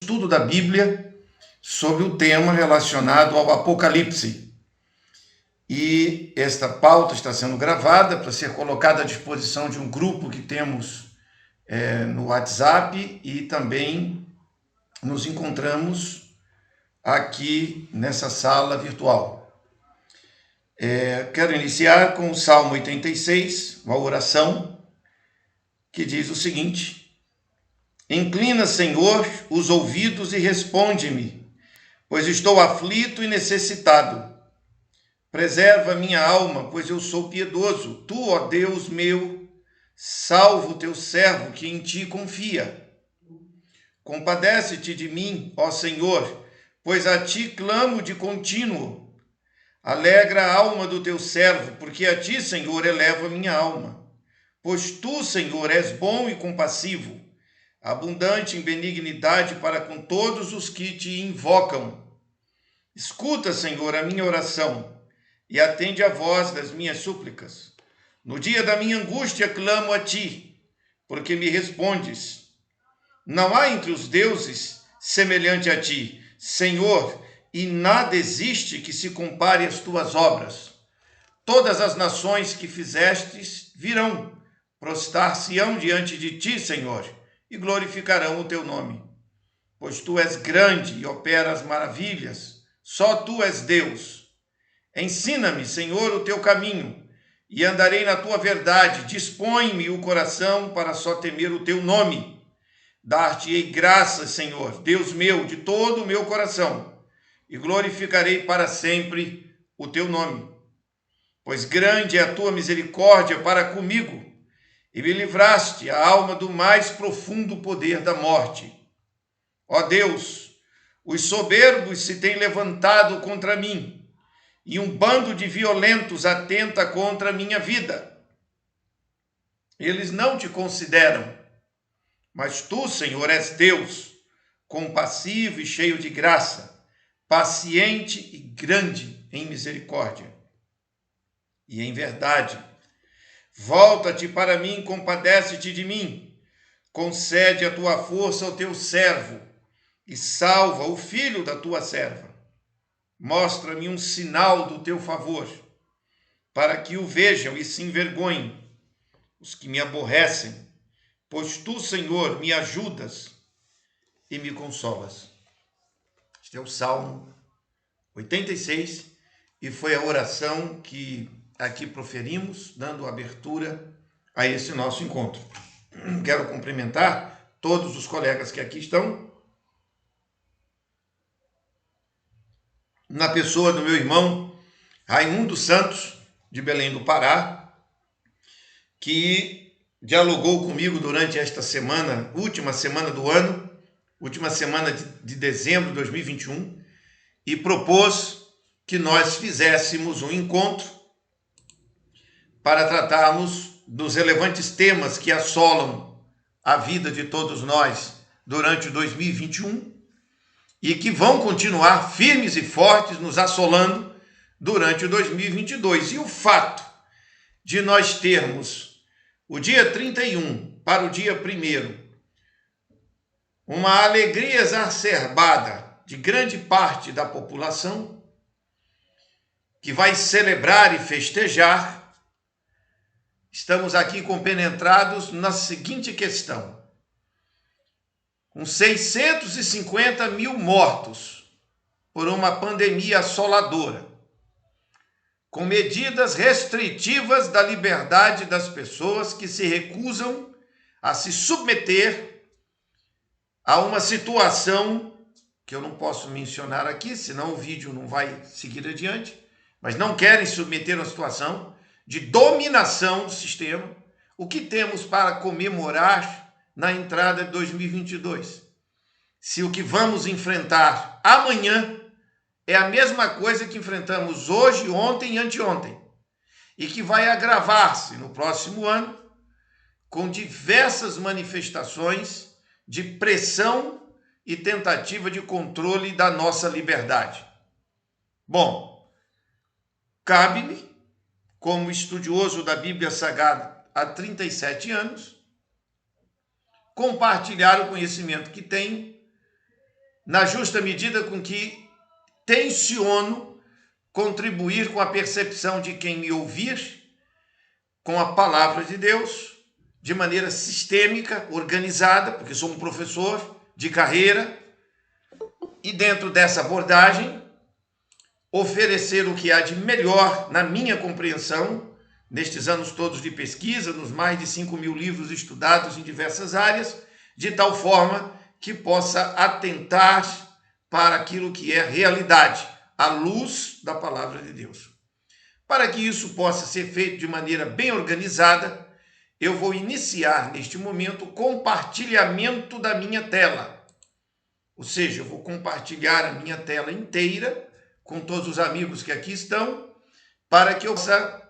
estudo da Bíblia sobre o tema relacionado ao Apocalipse. E esta pauta está sendo gravada para ser colocada à disposição de um grupo que temos no WhatsApp, e também nos encontramos aqui nessa sala virtual. Quero iniciar com o Salmo 86, uma oração que diz o seguinte: Inclina, Senhor, os ouvidos e responde-me, pois estou aflito e necessitado. Preserva minha alma, pois eu sou piedoso. Tu, ó Deus meu, salva o teu servo que em ti confia. Compadece-te de mim, ó Senhor, pois a ti clamo de contínuo. Alegra a alma do teu servo, porque a ti, Senhor, eleva minha alma. Pois tu, Senhor, és bom e compassivo, abundante em benignidade para com todos os que te invocam. Escuta, Senhor, a minha oração e atende a voz das minhas súplicas. No dia da minha angústia clamo a ti, porque me respondes. Não há entre os deuses semelhante a ti, Senhor, e nada existe que se compare às tuas obras. Todas as nações que fizestes virão, prostrar-se-ão diante de ti, Senhor, e glorificarão o teu nome. Pois tu és grande e operas maravilhas, só tu és Deus. Ensina-me, Senhor, o teu caminho, e andarei na tua verdade. Dispõe-me o coração para só temer o teu nome. Dar-te-ei graças, Senhor, Deus meu, de todo o meu coração, e glorificarei para sempre o teu nome. Pois grande é a tua misericórdia para comigo, e me livraste a alma do mais profundo poder da morte. Ó Deus, os soberbos se têm levantado contra mim, e um bando de violentos atenta contra a minha vida. Eles não te consideram, mas tu, Senhor, és Deus, compassivo e cheio de graça, paciente e grande em misericórdia. E em verdade, volta-te para mim, compadece-te de mim, concede a tua força ao teu servo e salva o filho da tua serva. Mostra-me um sinal do teu favor, para que o vejam e se envergonhem os que me aborrecem, pois tu, Senhor, me ajudas e me consolas. Este é o Salmo 86 e foi a oração que aqui proferimos, dando abertura a esse nosso encontro. Quero cumprimentar todos os colegas que aqui estão, na pessoa do meu irmão Raimundo Santos, de Belém do Pará, que dialogou comigo durante esta semana, última semana do ano, última semana de dezembro de 2021, e propôs que nós fizéssemos um encontro para tratarmos dos relevantes temas que assolam a vida de todos nós durante o 2021 e que vão continuar firmes e fortes nos assolando durante o 2022. E o fato de nós termos o dia 31 para o dia 1º uma alegria exacerbada de grande parte da população que vai celebrar e festejar, estamos aqui compenetrados na seguinte questão: com 650 mil mortos por uma pandemia assoladora, com medidas restritivas da liberdade das pessoas que se recusam a se submeter a uma situação que eu não posso mencionar aqui, senão o vídeo não vai seguir adiante, mas não querem submeter a uma situação de dominação do sistema. O que temos para comemorar na entrada de 2022? Se o que vamos enfrentar amanhã é a mesma coisa que enfrentamos hoje, ontem e anteontem, e que vai agravar-se no próximo ano com diversas manifestações de pressão e tentativa de controle da nossa liberdade. Bom, cabe-me, como estudioso da Bíblia Sagrada há 37 anos, compartilhar o conhecimento que tenho na justa medida com que tenciono contribuir com a percepção de quem me ouvir com a palavra de Deus, de maneira sistêmica, organizada, porque sou um professor de carreira, e dentro dessa abordagem, oferecer o que há de melhor na minha compreensão, nestes anos todos de pesquisa, nos mais de 5.000 livros estudados em diversas áreas, de tal forma que possa atentar para aquilo que é realidade, à luz da palavra de Deus. Para que isso possa ser feito de maneira bem organizada, eu vou iniciar neste momento o compartilhamento da minha tela. Ou seja, eu vou compartilhar a minha tela inteira com todos os amigos que aqui estão, para que eu possa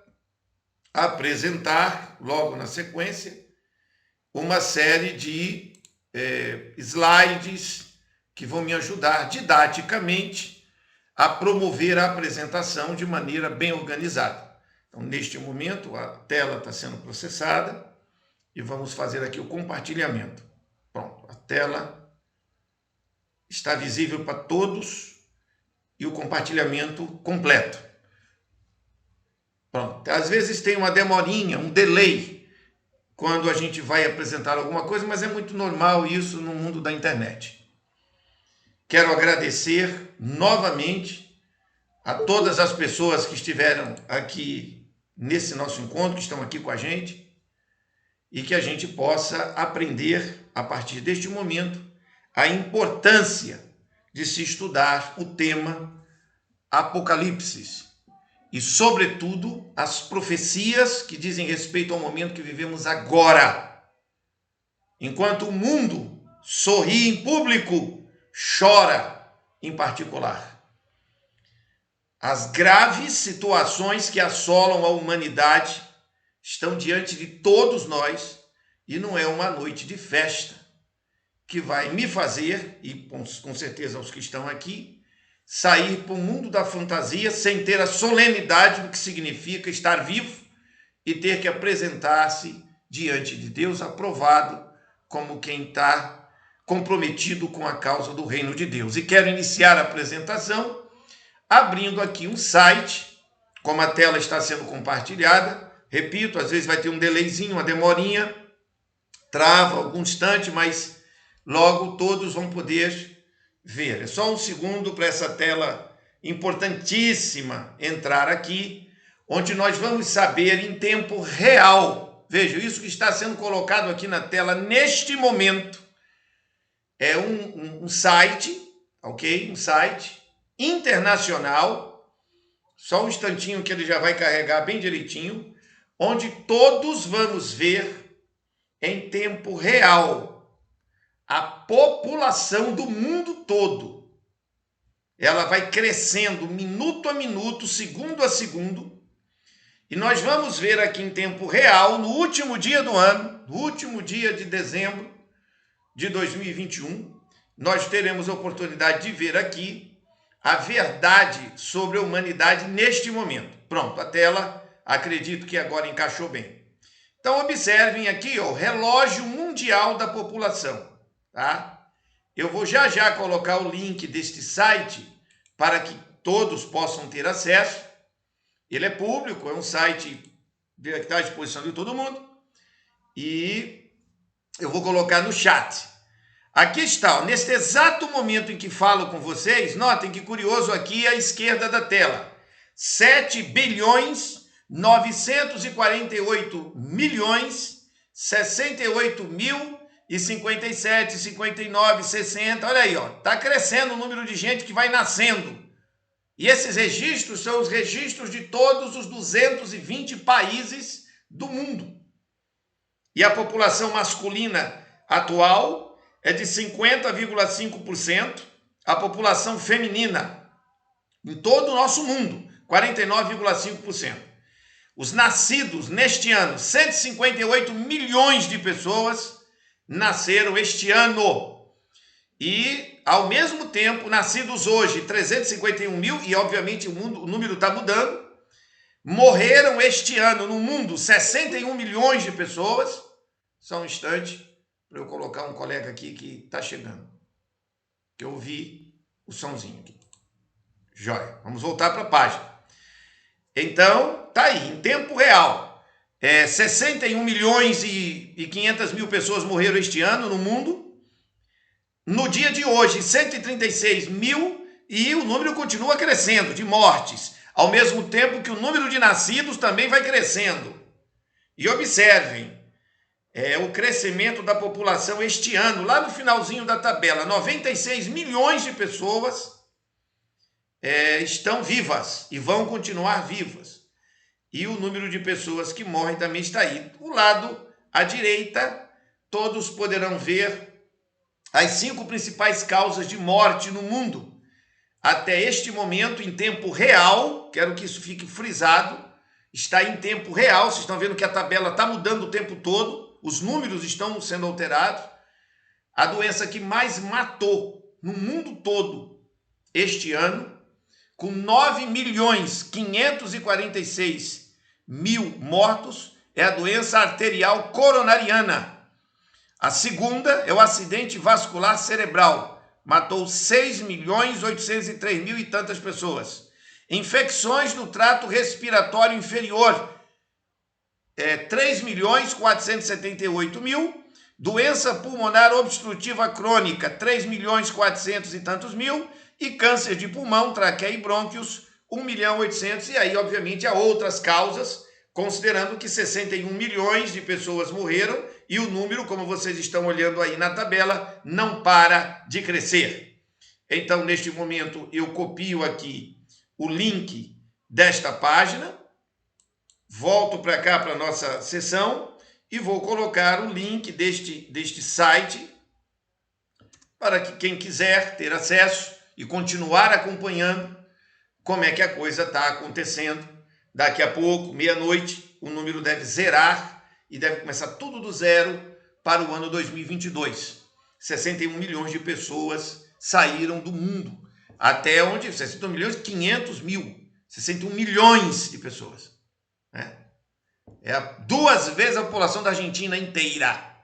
apresentar, logo na sequência, uma série de slides que vão me ajudar didaticamente a promover a apresentação de maneira bem organizada. Então, neste momento, a tela está sendo processada e vamos fazer aqui o compartilhamento. Pronto, a tela está visível para todos e o compartilhamento completo. Pronto, às vezes tem uma demorinha, um delay, quando a gente vai apresentar alguma coisa, mas é muito normal isso no mundo da internet. Quero agradecer novamente a todas as pessoas que estiveram aqui nesse nosso encontro, que estão aqui com a gente, e que a gente possa aprender, a partir deste momento, a importância de se estudar o tema Apocalipse e, sobretudo, as profecias que dizem respeito ao momento que vivemos agora. Enquanto o mundo sorri em público, chora em particular. As graves situações que assolam a humanidade estão diante de todos nós e não é uma noite de festa que vai me fazer, e com certeza os que estão aqui, sair para o mundo da fantasia sem ter a solenidade do que significa estar vivo e ter que apresentar-se diante de Deus aprovado como quem está comprometido com a causa do reino de Deus. E quero iniciar a apresentação abrindo aqui um site, como a tela está sendo compartilhada. Repito, às vezes vai ter um delayzinho, uma demorinha, trava algum instante, mas logo todos vão poder ver. É só um segundo para essa tela importantíssima entrar aqui, onde nós vamos saber em tempo real. Veja, isso que está sendo colocado aqui na tela neste momento é um site, ok? Um site internacional. Só um instantinho que ele já vai carregar bem direitinho, onde todos vamos ver em tempo real a população do mundo todo. Ela vai crescendo minuto a minuto, segundo a segundo, e nós vamos ver aqui em tempo real, no último dia do ano, no último dia de dezembro de 2021, nós teremos a oportunidade de ver aqui a verdade sobre a humanidade neste momento. Pronto, a tela, acredito que agora encaixou bem. Então, observem aqui, o relógio mundial da população. Tá? Eu vou já colocar o link deste site para que todos possam ter acesso. Ele é público, é um site que está à disposição de todo mundo. E eu vou colocar no chat. Aqui está, neste exato momento em que falo com vocês, notem que curioso aqui à esquerda da tela. 7.048.068.057, 59, 60, olha aí, ó, tá crescendo o número de gente que vai nascendo. E esses registros são os registros de todos os 220 países do mundo. E a população masculina atual é de 50,5%, a população feminina em todo o nosso mundo, 49,5%. Os nascidos neste ano, 158 milhões de pessoas nasceram este ano. E, ao mesmo tempo, nascidos hoje, 351 mil, e obviamente o número está mudando, morreram este ano no mundo 61 milhões de pessoas. Só um instante para eu colocar um colega aqui que está chegando. que eu ouvi o somzinho aqui. Jóia. Vamos voltar para a página. Então, tá aí, em tempo real. 61 milhões e 500 mil pessoas morreram este ano no mundo. No dia de hoje, 136 mil, e o número continua crescendo de mortes, ao mesmo tempo que o número de nascidos também vai crescendo. E observem, o crescimento da população este ano, lá no finalzinho da tabela, 96 milhões de pessoas estão vivas e vão continuar vivas. E o número de pessoas que morrem também está aí. Do lado à direita, todos poderão ver as 5 principais causas de morte no mundo. Até este momento, em tempo real, quero que isso fique frisado, está em tempo real, vocês estão vendo que a tabela está mudando o tempo todo, os números estão sendo alterados. A doença que mais matou no mundo todo este ano, com 9.546.000 mortos, é a doença arterial coronariana. A segunda é o acidente vascular cerebral, matou 6.803.000 e tantas pessoas. Infecções no trato respiratório inferior, 3.478.000. Doença pulmonar obstrutiva crônica, 3.400 e tantos mil. E câncer de pulmão, traqueia e brônquios, 1.800.000. E aí, obviamente, há outras causas, considerando que 61 milhões de pessoas morreram e o número, como vocês estão olhando aí na tabela, não para de crescer. Então, neste momento, eu copio aqui o link desta página, volto para cá para a nossa sessão e vou colocar o link deste site para que quem quiser ter acesso e continuar acompanhando como é que a coisa está acontecendo. Daqui a pouco, meia-noite, o número deve zerar e deve começar tudo do zero para o ano 2022. 61 milhões de pessoas saíram do mundo. Até onde? 61 milhões e 500 mil. 61 milhões de pessoas. É 2 vezes a população da Argentina inteira.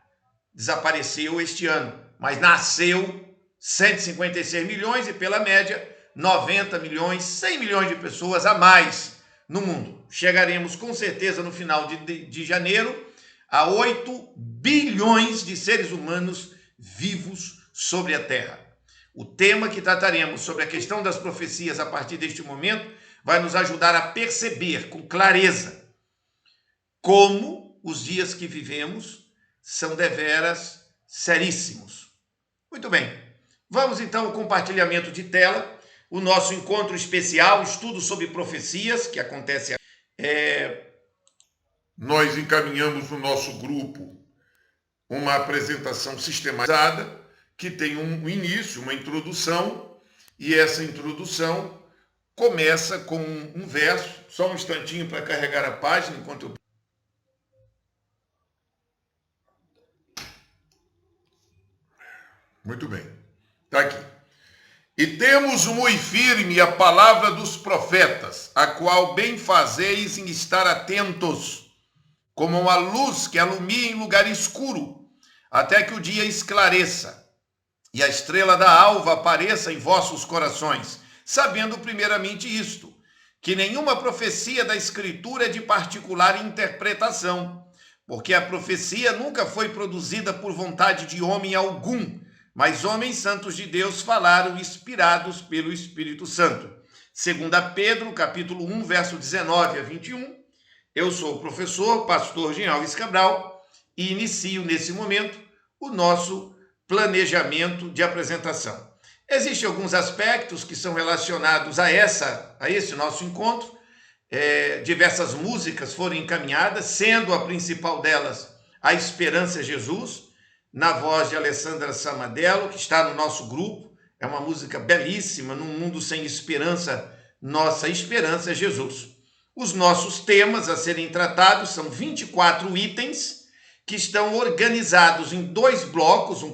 Desapareceu este ano, mas nasceu 156 milhões e, pela média, 90 milhões, 100 milhões de pessoas a mais no mundo. Chegaremos, com certeza, no final de janeiro, a 8 bilhões de seres humanos vivos sobre a Terra. O tema que trataremos sobre a questão das profecias a partir deste momento vai nos ajudar a perceber com clareza como os dias que vivemos são deveras seríssimos. Muito bem. Vamos então ao compartilhamento de tela, o nosso encontro especial, estudo sobre profecias, que acontece. Nós encaminhamos no nosso grupo uma apresentação sistematizada, que tem um início, uma introdução, e essa introdução começa com um verso, só um instantinho para carregar a página, enquanto eu... Muito bem. Está aqui. E temos muito firme a palavra dos profetas, a qual bem fazeis em estar atentos, como uma luz que alumia em lugar escuro, até que o dia esclareça, e a estrela da alva apareça em vossos corações, sabendo primeiramente isto, que nenhuma profecia da Escritura é de particular interpretação, porque a profecia nunca foi produzida por vontade de homem algum, mas homens santos de Deus falaram inspirados pelo Espírito Santo. 2 Pedro, capítulo 1, verso 19 a 21. Eu sou o professor, pastor Jean Alves Cabral, e inicio nesse momento o nosso planejamento de apresentação. Existem alguns aspectos que são relacionados a esse nosso encontro. Diversas músicas foram encaminhadas, sendo a principal delas A Esperança é Jesus, na voz de Alessandra Samadello, que está no nosso grupo. É uma música belíssima, Num Mundo Sem Esperança, Nossa Esperança é Jesus. Os nossos temas a serem tratados são 24 itens, que estão organizados em 2 blocos, uma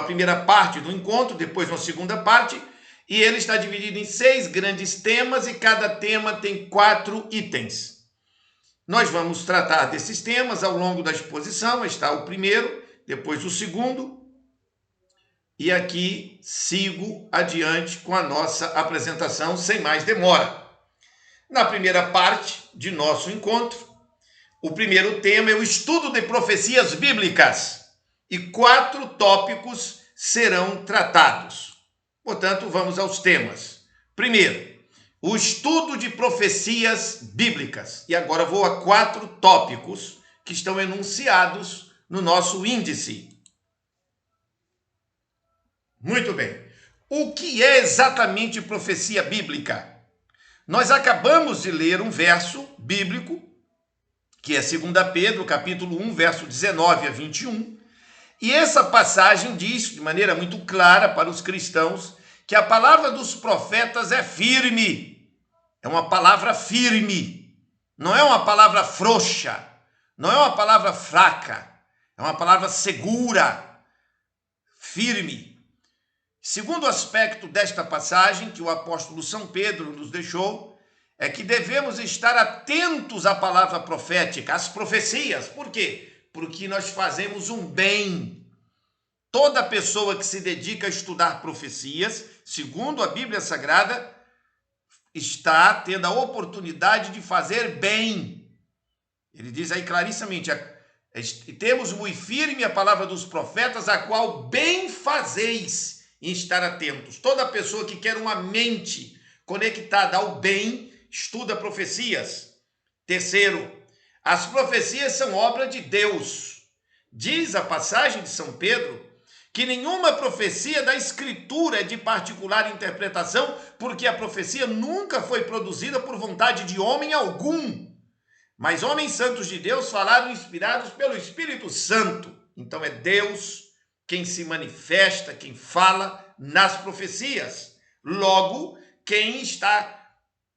primeira parte do encontro, depois uma segunda parte, e ele está dividido em 6 grandes temas, e cada tema tem 4 itens. Nós vamos tratar desses temas ao longo da exposição. Está o primeiro, depois o segundo, E aqui sigo adiante com a nossa apresentação sem mais demora. Na primeira parte de nosso encontro, o primeiro tema é o estudo de profecias bíblicas e 4 tópicos serão tratados. Portanto, vamos aos temas. Primeiro, o estudo de profecias bíblicas. E agora vou a 4 tópicos que estão enunciados no nosso índice. Muito bem. O que é exatamente profecia bíblica? Nós acabamos de ler um verso bíblico, que é 2 Pedro, capítulo 1, verso 19 a 21, e essa passagem diz de maneira muito clara para os cristãos que a palavra dos profetas é firme, é uma palavra firme, não é uma palavra frouxa, não é uma palavra fraca, é uma palavra segura, firme. Segundo aspecto desta passagem que o apóstolo São Pedro nos deixou, é que devemos estar atentos à palavra profética, às profecias. Por quê? Porque nós fazemos um bem. Toda pessoa que se dedica a estudar profecias, segundo a Bíblia Sagrada, está tendo a oportunidade de fazer bem. Ele diz aí clarissimamente, temos muito firme a palavra dos profetas, a qual bem fazeis em estar atentos. Toda pessoa que quer uma mente conectada ao bem, estuda profecias. Terceiro, as profecias são obra de Deus. Diz a passagem de São Pedro que nenhuma profecia da Escritura é de particular interpretação, porque a profecia nunca foi produzida por vontade de homem algum. Mas homens santos de Deus falaram inspirados pelo Espírito Santo. Então é Deus quem se manifesta, quem fala nas profecias. Logo, quem está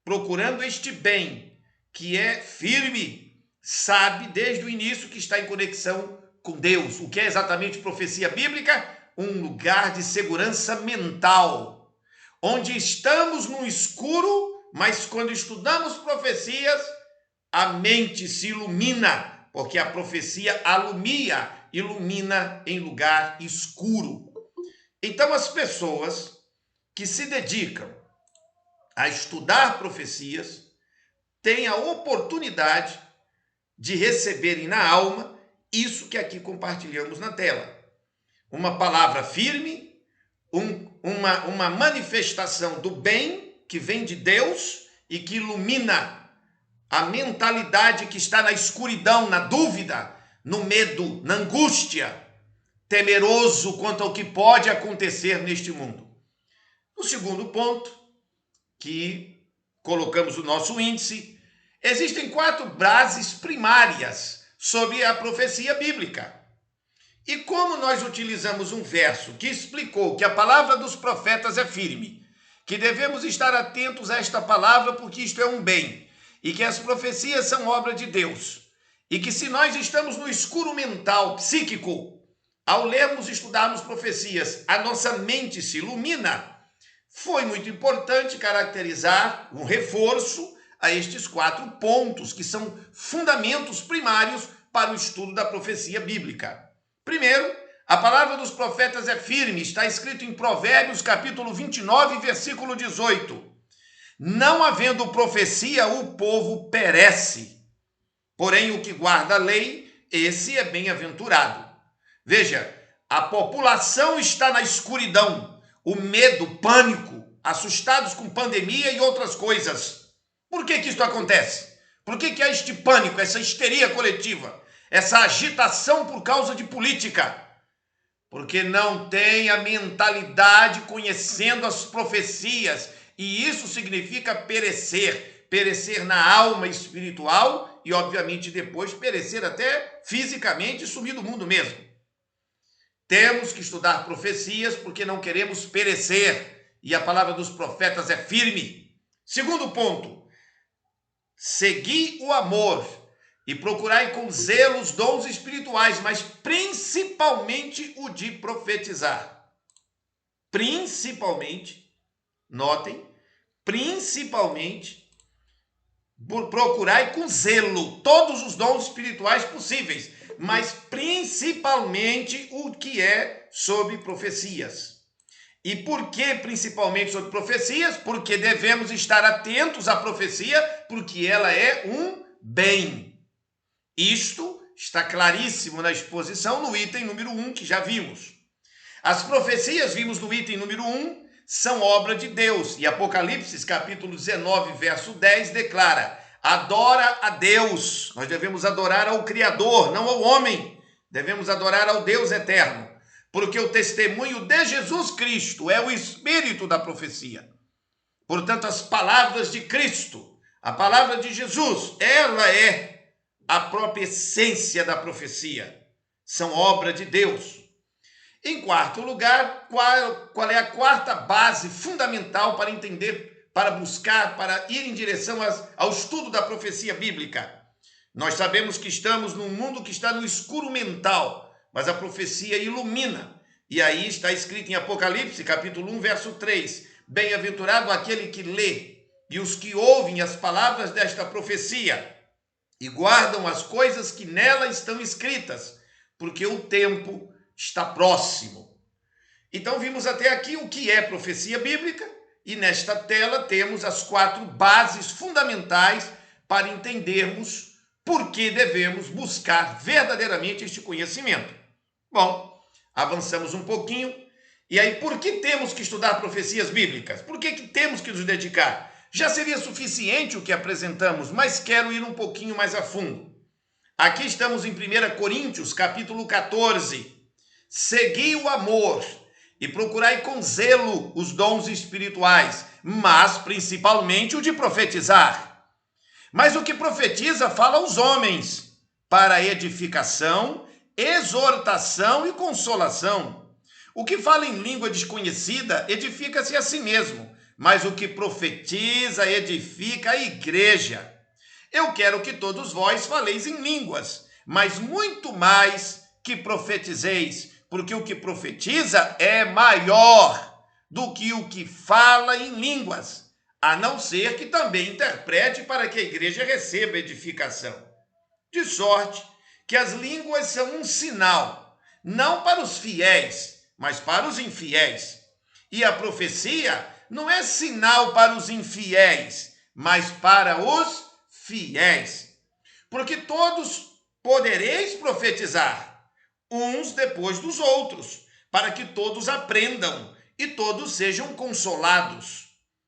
procurando este bem, que é firme, sabe desde o início que está em conexão com Deus. O que é exatamente profecia bíblica? Um lugar de segurança mental, onde estamos no escuro, mas quando estudamos profecias, a mente se ilumina, porque a profecia ilumina em lugar escuro. Então, as pessoas que se dedicam a estudar profecias têm a oportunidade de receberem na alma isso que aqui compartilhamos na tela. Uma palavra firme, uma manifestação do bem que vem de Deus e que ilumina a mentalidade que está na escuridão, na dúvida, no medo, na angústia, temeroso quanto ao que pode acontecer neste mundo. O segundo ponto, que colocamos no nosso índice, existem 4 bases primárias sobre a profecia bíblica. E como nós utilizamos um verso que explicou que a palavra dos profetas é firme, que devemos estar atentos a esta palavra porque isto é um bem, e que as profecias são obra de Deus, e que se nós estamos no escuro mental, psíquico, ao lermos e estudarmos profecias, a nossa mente se ilumina, foi muito importante caracterizar um reforço a estes 4 pontos, que são fundamentos primários para o estudo da profecia bíblica. Primeiro, a palavra dos profetas é firme, está escrito em Provérbios, capítulo 29, versículo 18. Não havendo profecia, o povo perece. Porém, o que guarda a lei, esse é bem-aventurado. Veja, a população está na escuridão, o medo, pânico, assustados com pandemia e outras coisas. Por que isso acontece? Por que há este pânico, essa histeria coletiva, essa agitação por causa de política? Porque não tem a mentalidade conhecendo as profecias, e isso significa perecer, perecer na alma espiritual e, obviamente, depois perecer até fisicamente e sumir do mundo mesmo. Temos que estudar profecias porque não queremos perecer, e a palavra dos profetas é firme. Segundo ponto, segui o amor e procurai com zelo os dons espirituais, mas principalmente o de profetizar. Principalmente, notem, principalmente, procurai com zelo todos os dons espirituais possíveis, mas principalmente o que é sobre profecias. E por que principalmente sobre profecias? Porque devemos estar atentos à profecia, porque ela é um bem. Isto está claríssimo na exposição no item número 1, que já vimos. As profecias, vimos no item número 1, são obra de Deus. E Apocalipse, capítulo 19, verso 10, declara: adora a Deus. Nós devemos adorar ao Criador, não ao homem. Devemos adorar ao Deus eterno. Porque o testemunho de Jesus Cristo é o espírito da profecia. Portanto, as palavras de Cristo, a palavra de Jesus, ela é a própria essência da profecia. São obra de Deus. Em quarto lugar, qual é a quarta base fundamental para entender, para buscar, para ir em direção ao estudo da profecia bíblica? Nós sabemos que estamos num mundo que está no escuro mental, mas a profecia ilumina. E aí está escrito em Apocalipse, capítulo 1, verso 3, bem-aventurado aquele que lê e os que ouvem as palavras desta profecia e guardam as coisas que nela estão escritas, porque o tempo está próximo. Então vimos até aqui o que é profecia bíblica, e nesta tela temos as 4 bases fundamentais para entendermos por que devemos buscar verdadeiramente este conhecimento. Bom, avançamos um pouquinho, e aí por que temos que estudar profecias bíblicas? Por que temos que nos dedicar? Já seria suficiente o que apresentamos, mas quero ir um pouquinho mais a fundo. Aqui estamos em 1 Coríntios, capítulo 14. Segui o amor e procurai com zelo os dons espirituais, mas principalmente o de profetizar. Mas o que profetiza fala aos homens, para edificação, exortação e consolação. O que fala em língua desconhecida edifica-se a si mesmo, mas o que profetiza edifica a igreja. Eu quero que todos vós faleis em línguas, mas muito mais que profetizeis, porque o que profetiza é maior do que o que fala em línguas, a não ser que também interprete para que a igreja receba edificação. De sorte que as línguas são um sinal, não para os fiéis, mas para os infiéis. E a profecia não é sinal para os infiéis, mas para os fiéis. Porque todos podereis profetizar, uns depois dos outros, para que todos aprendam e todos sejam consolados.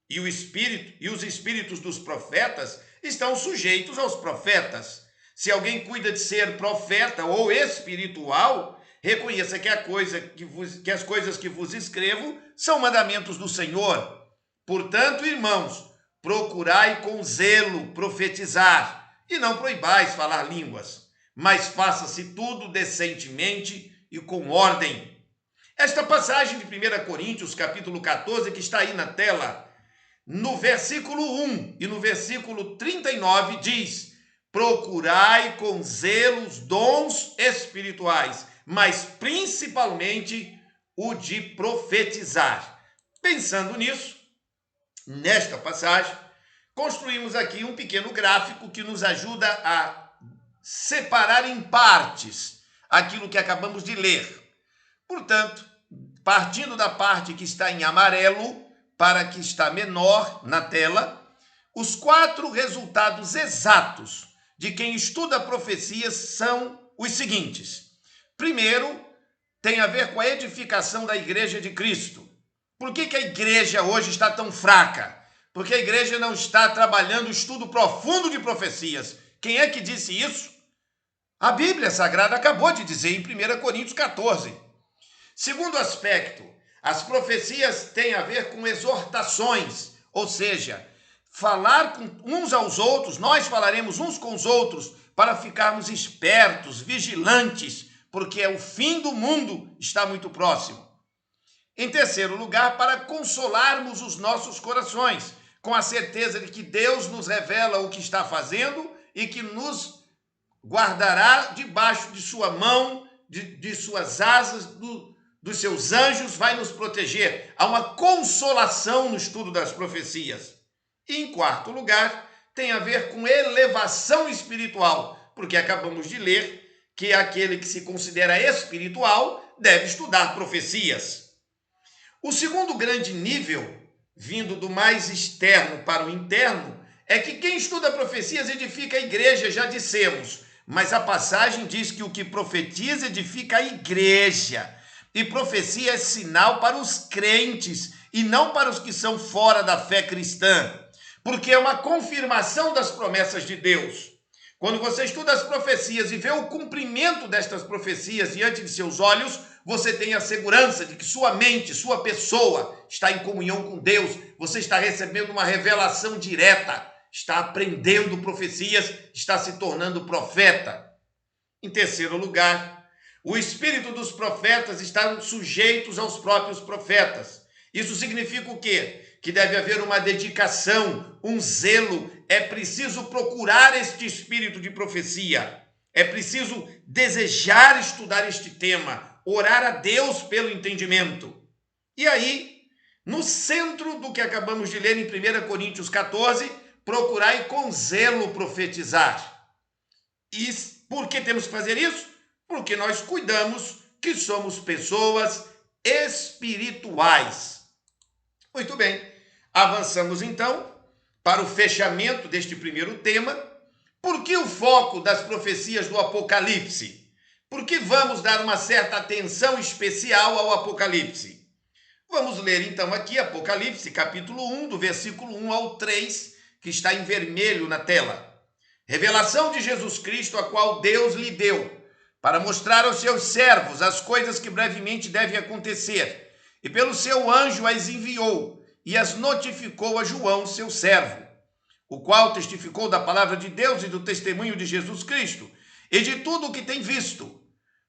E o espírito e os espíritos dos profetas estão sujeitos aos profetas. Se alguém cuida de ser profeta ou espiritual, reconheça que as coisas que vos escrevo são mandamentos do Senhor. Portanto, irmãos, procurai com zelo profetizar, e não proibais falar línguas, mas faça-se tudo decentemente e com ordem. Esta passagem de 1 Coríntios, capítulo 14, que está aí na tela, no versículo 1 e no versículo 39 diz: procurai com zelo os dons espirituais, mas principalmente o de profetizar. Pensando nisso, nesta passagem, construímos aqui um pequeno gráfico que nos ajuda a separar em partes aquilo que acabamos de ler. Portanto, partindo da parte que está em amarelo para a que está menor na tela, os 4 resultados exatos de quem estuda profecias são os seguintes. Primeiro, tem a ver com a edificação da Igreja de Cristo. Por que a igreja hoje está tão fraca? Porque a igreja não está trabalhando o estudo profundo de profecias. Quem é que disse isso? A Bíblia Sagrada acabou de dizer em 1 Coríntios 14. Segundo aspecto, as profecias têm a ver com exortações, ou seja, falar com uns aos outros, nós falaremos uns com os outros para ficarmos espertos, vigilantes, porque o fim do mundo está muito próximo. Em terceiro lugar, para consolarmos os nossos corações, com a certeza de que Deus nos revela o que está fazendo e que nos guardará debaixo de sua mão, de suas asas, dos seus anjos, vai nos proteger. Há uma consolação no estudo das profecias. E em quarto lugar, tem a ver com elevação espiritual, porque acabamos de ler que aquele que se considera espiritual deve estudar profecias. O segundo grande nível, vindo do mais externo para o interno, é que quem estuda profecias edifica a igreja, já dissemos, mas a passagem diz que o que profetiza edifica a igreja. E profecia é sinal para os crentes e não para os que são fora da fé cristã, porque é uma confirmação das promessas de Deus. Quando você estuda as profecias e vê o cumprimento destas profecias diante de seus olhos, você tem a segurança de que sua mente, sua pessoa está em comunhão com Deus, você está recebendo uma revelação direta, está aprendendo profecias, está se tornando profeta. Em terceiro lugar, o espírito dos profetas está sujeitos aos próprios profetas. Isso significa o quê? Que deve haver uma dedicação, um zelo. É preciso procurar este espírito de profecia. É preciso desejar estudar este tema, orar a Deus pelo entendimento. E aí, no centro do que acabamos de ler em 1 Coríntios 14, procurai com zelo profetizar. E por que temos que fazer isso? Porque nós cuidamos que somos pessoas espirituais. Muito bem, avançamos então para o fechamento deste primeiro tema. Por que o foco das profecias do Apocalipse? Por que vamos dar uma certa atenção especial ao Apocalipse? Vamos ler então aqui Apocalipse, capítulo 1, do versículo 1 ao 3, que está em vermelho na tela. Revelação de Jesus Cristo, a qual Deus lhe deu, para mostrar aos seus servos as coisas que brevemente devem acontecer. E pelo seu anjo as enviou, e as notificou a João, seu servo, o qual testificou da palavra de Deus e do testemunho de Jesus Cristo, e de tudo o que tem visto.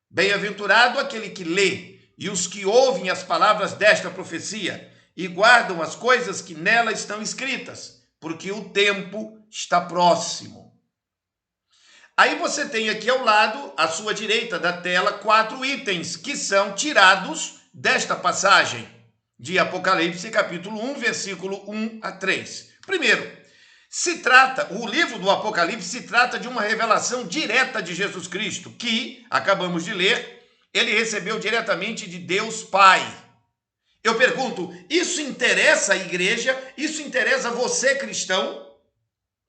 Bem-aventurado aquele que lê, e os que ouvem as palavras desta profecia, e guardam as coisas que nela estão escritas, porque o tempo está próximo. Aí você tem aqui ao lado, à sua direita da tela, 4 itens que são tirados desta passagem de Apocalipse, capítulo 1, versículo 1 a 3. Primeiro, o livro do Apocalipse se trata de uma revelação direta de Jesus Cristo, que, acabamos de ler, ele recebeu diretamente de Deus Pai. Eu pergunto, isso interessa a igreja? Isso interessa a você, cristão?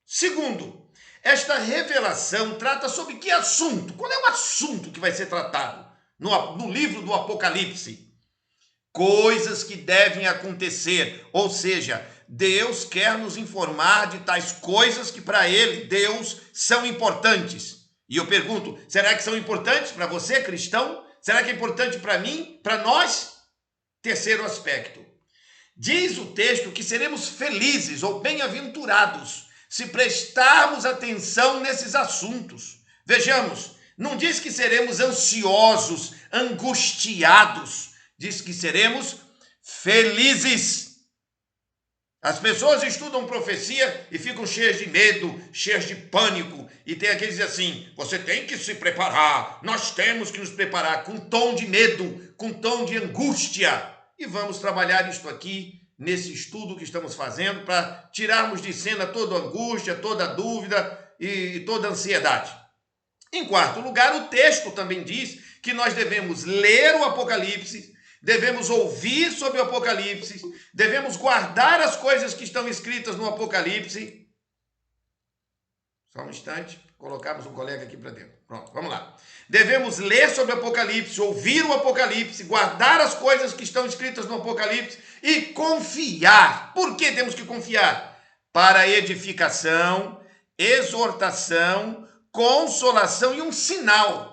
Segundo, esta revelação trata sobre que assunto? Qual é o assunto que vai ser tratado no livro do Apocalipse? Coisas que devem acontecer, ou seja, Deus quer nos informar de tais coisas que para ele, Deus, são importantes. E eu pergunto, será que são importantes para você, cristão? Será que é importante para mim, para nós? Terceiro aspecto. Diz o texto que seremos felizes ou bem-aventurados se prestarmos atenção nesses assuntos. Vejamos, não diz que seremos ansiosos, angustiados, diz que seremos felizes. As pessoas estudam profecia e ficam cheias de medo, cheias de pânico, e tem aqueles assim, você tem que se preparar, nós temos que nos preparar, com tom de medo, com tom de angústia. E vamos trabalhar isto aqui, nesse estudo que estamos fazendo, para tirarmos de cena toda a angústia, toda a dúvida e toda a ansiedade. Em quarto lugar, o texto também diz que nós devemos ler o Apocalipse, devemos ouvir sobre o Apocalipse, devemos guardar as coisas que estão escritas no Apocalipse. Só um instante, colocamos um colega aqui para dentro. Pronto, vamos lá. Devemos ler sobre o Apocalipse, ouvir o Apocalipse, guardar as coisas que estão escritas no Apocalipse e confiar. Por que temos que confiar? Para edificação, exortação, consolação e um sinal.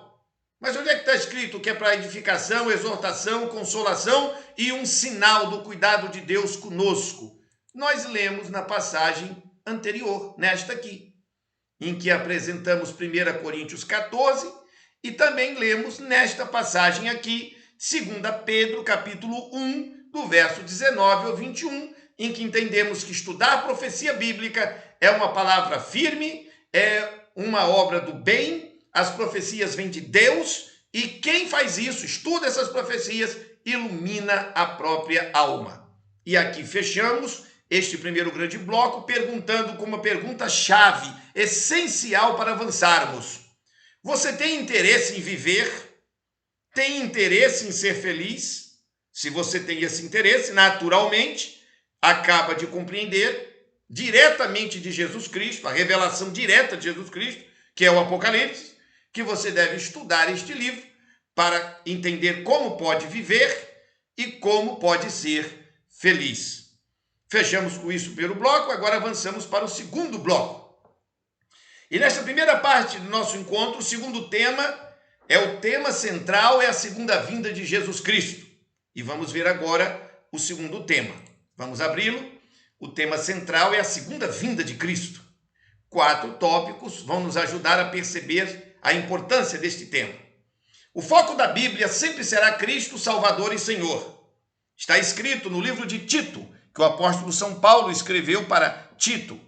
Mas onde é que está escrito que é para edificação, exortação, consolação e um sinal do cuidado de Deus conosco? Nós lemos na passagem anterior, nesta aqui, em que apresentamos 1 Coríntios 14 e também lemos nesta passagem aqui, 2 Pedro, capítulo 1, do verso 19 ao 21, em que entendemos que estudar a profecia bíblica é uma palavra firme, é uma obra do bem, as profecias vêm de Deus e quem faz isso, estuda essas profecias, ilumina a própria alma. E aqui fechamos este primeiro grande bloco perguntando com uma pergunta-chave, essencial para avançarmos. Você tem interesse em viver tem interesse em ser feliz, se você tem esse interesse, naturalmente, acaba de compreender diretamente de Jesus Cristo, a revelação direta de Jesus Cristo, que é o Apocalipse, que você deve estudar este livro para entender como pode viver e como pode ser feliz. Fechamos com isso o primeiro bloco, agora avançamos para o segundo bloco. E nesta primeira parte do nosso encontro, o segundo tema é o tema central, é a segunda vinda de Jesus Cristo. E vamos ver agora o segundo tema. Vamos abri-lo. O tema central é a segunda vinda de Cristo. 4 tópicos vão nos ajudar a perceber a importância deste tema. O foco da Bíblia sempre será Cristo, Salvador e Senhor. Está escrito no livro de Tito, que o apóstolo São Paulo escreveu para Tito.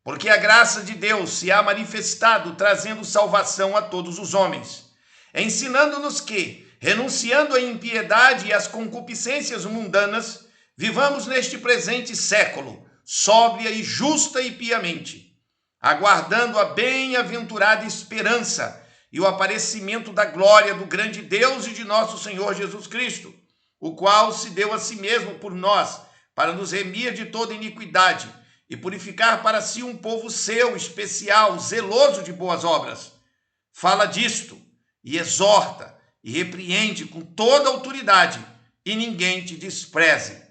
Porque a graça de Deus se há manifestado, trazendo salvação a todos os homens, ensinando-nos que, renunciando à impiedade e às concupiscências mundanas, vivamos neste presente século, sóbria e justa e piamente, aguardando a bem-aventurada esperança e o aparecimento da glória do grande Deus e de nosso Senhor Jesus Cristo, o qual se deu a si mesmo por nós, para nos remir de toda iniquidade e purificar para si um povo seu, especial, zeloso de boas obras. Fala disto e exorta e repreende com toda autoridade, e ninguém te despreze.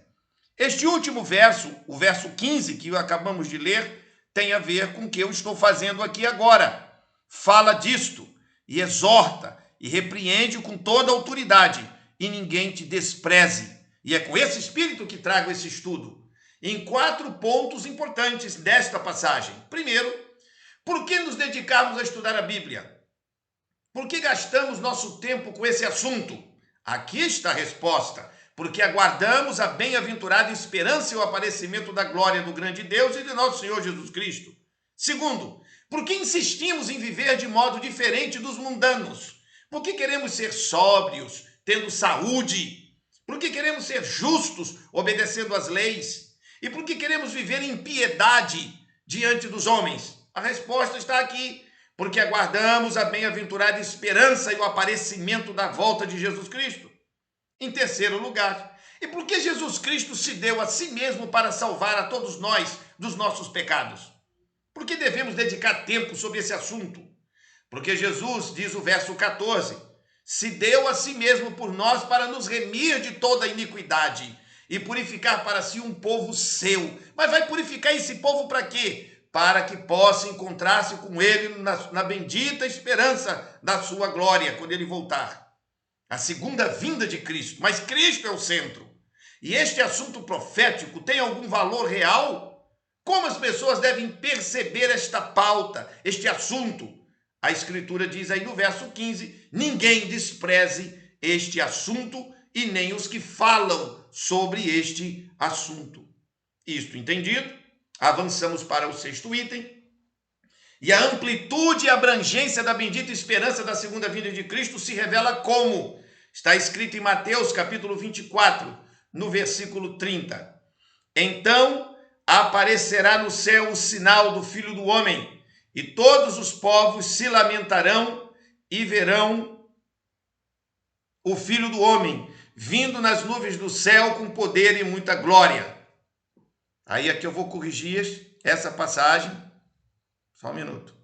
Este último verso, o verso 15 que acabamos de ler, tem a ver com o que eu estou fazendo aqui agora. Fala disto e exorta e repreende com toda autoridade, e ninguém te despreze. E é com esse espírito que trago esse estudo, em 4 pontos importantes desta passagem. Primeiro, por que nos dedicarmos a estudar a Bíblia? Por que gastamos nosso tempo com esse assunto? Aqui está a resposta. Porque aguardamos a bem-aventurada esperança e o aparecimento da glória do grande Deus e de nosso Senhor Jesus Cristo. Segundo, por que insistimos em viver de modo diferente dos mundanos? Por que queremos ser sóbrios, tendo saúde? Por que queremos ser justos, obedecendo às leis? E por que queremos viver em piedade diante dos homens? A resposta está aqui. Porque aguardamos a bem-aventurada esperança e o aparecimento da volta de Jesus Cristo. Em terceiro lugar, e por que Jesus Cristo se deu a si mesmo para salvar a todos nós dos nossos pecados? Por que devemos dedicar tempo sobre esse assunto? Porque Jesus, diz o verso 14, se deu a si mesmo por nós para nos remir de toda iniquidade e purificar para si um povo seu. Mas vai purificar esse povo para quê? Para que possa encontrar-se com ele na bendita esperança da sua glória, quando ele voltar. A segunda vinda de Cristo. Mas Cristo é o centro. E este assunto profético tem algum valor real? Como as pessoas devem perceber esta pauta, este assunto? A Escritura diz aí no verso 15, ninguém despreze este assunto e nem os que falam sobre este assunto. Isto entendido? Avançamos para o 6º item. E a amplitude e abrangência da bendita esperança da segunda vinda de Cristo se revela como? Está escrito em Mateus capítulo 24, no versículo 30. Então aparecerá no céu o sinal do Filho do Homem, e todos os povos se lamentarão e verão o Filho do Homem vindo nas nuvens do céu com poder e muita glória. Aí aqui eu vou corrigir essa passagem. Só um minuto.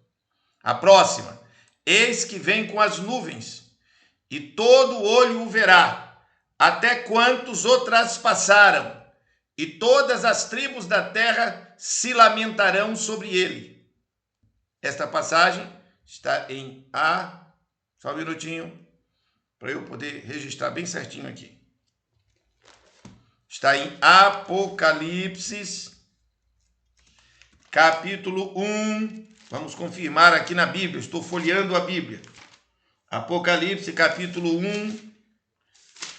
A próxima. Eis que vem com as nuvens, e todo olho o verá, até quantos o traspassaram, e todas as tribos da terra se lamentarão sobre ele. Esta passagem está em só um minutinho, para eu poder registrar bem certinho aqui. Está em Apocalipse, capítulo 1. Vamos confirmar aqui na Bíblia. Estou folheando a Bíblia. Apocalipse, capítulo 1,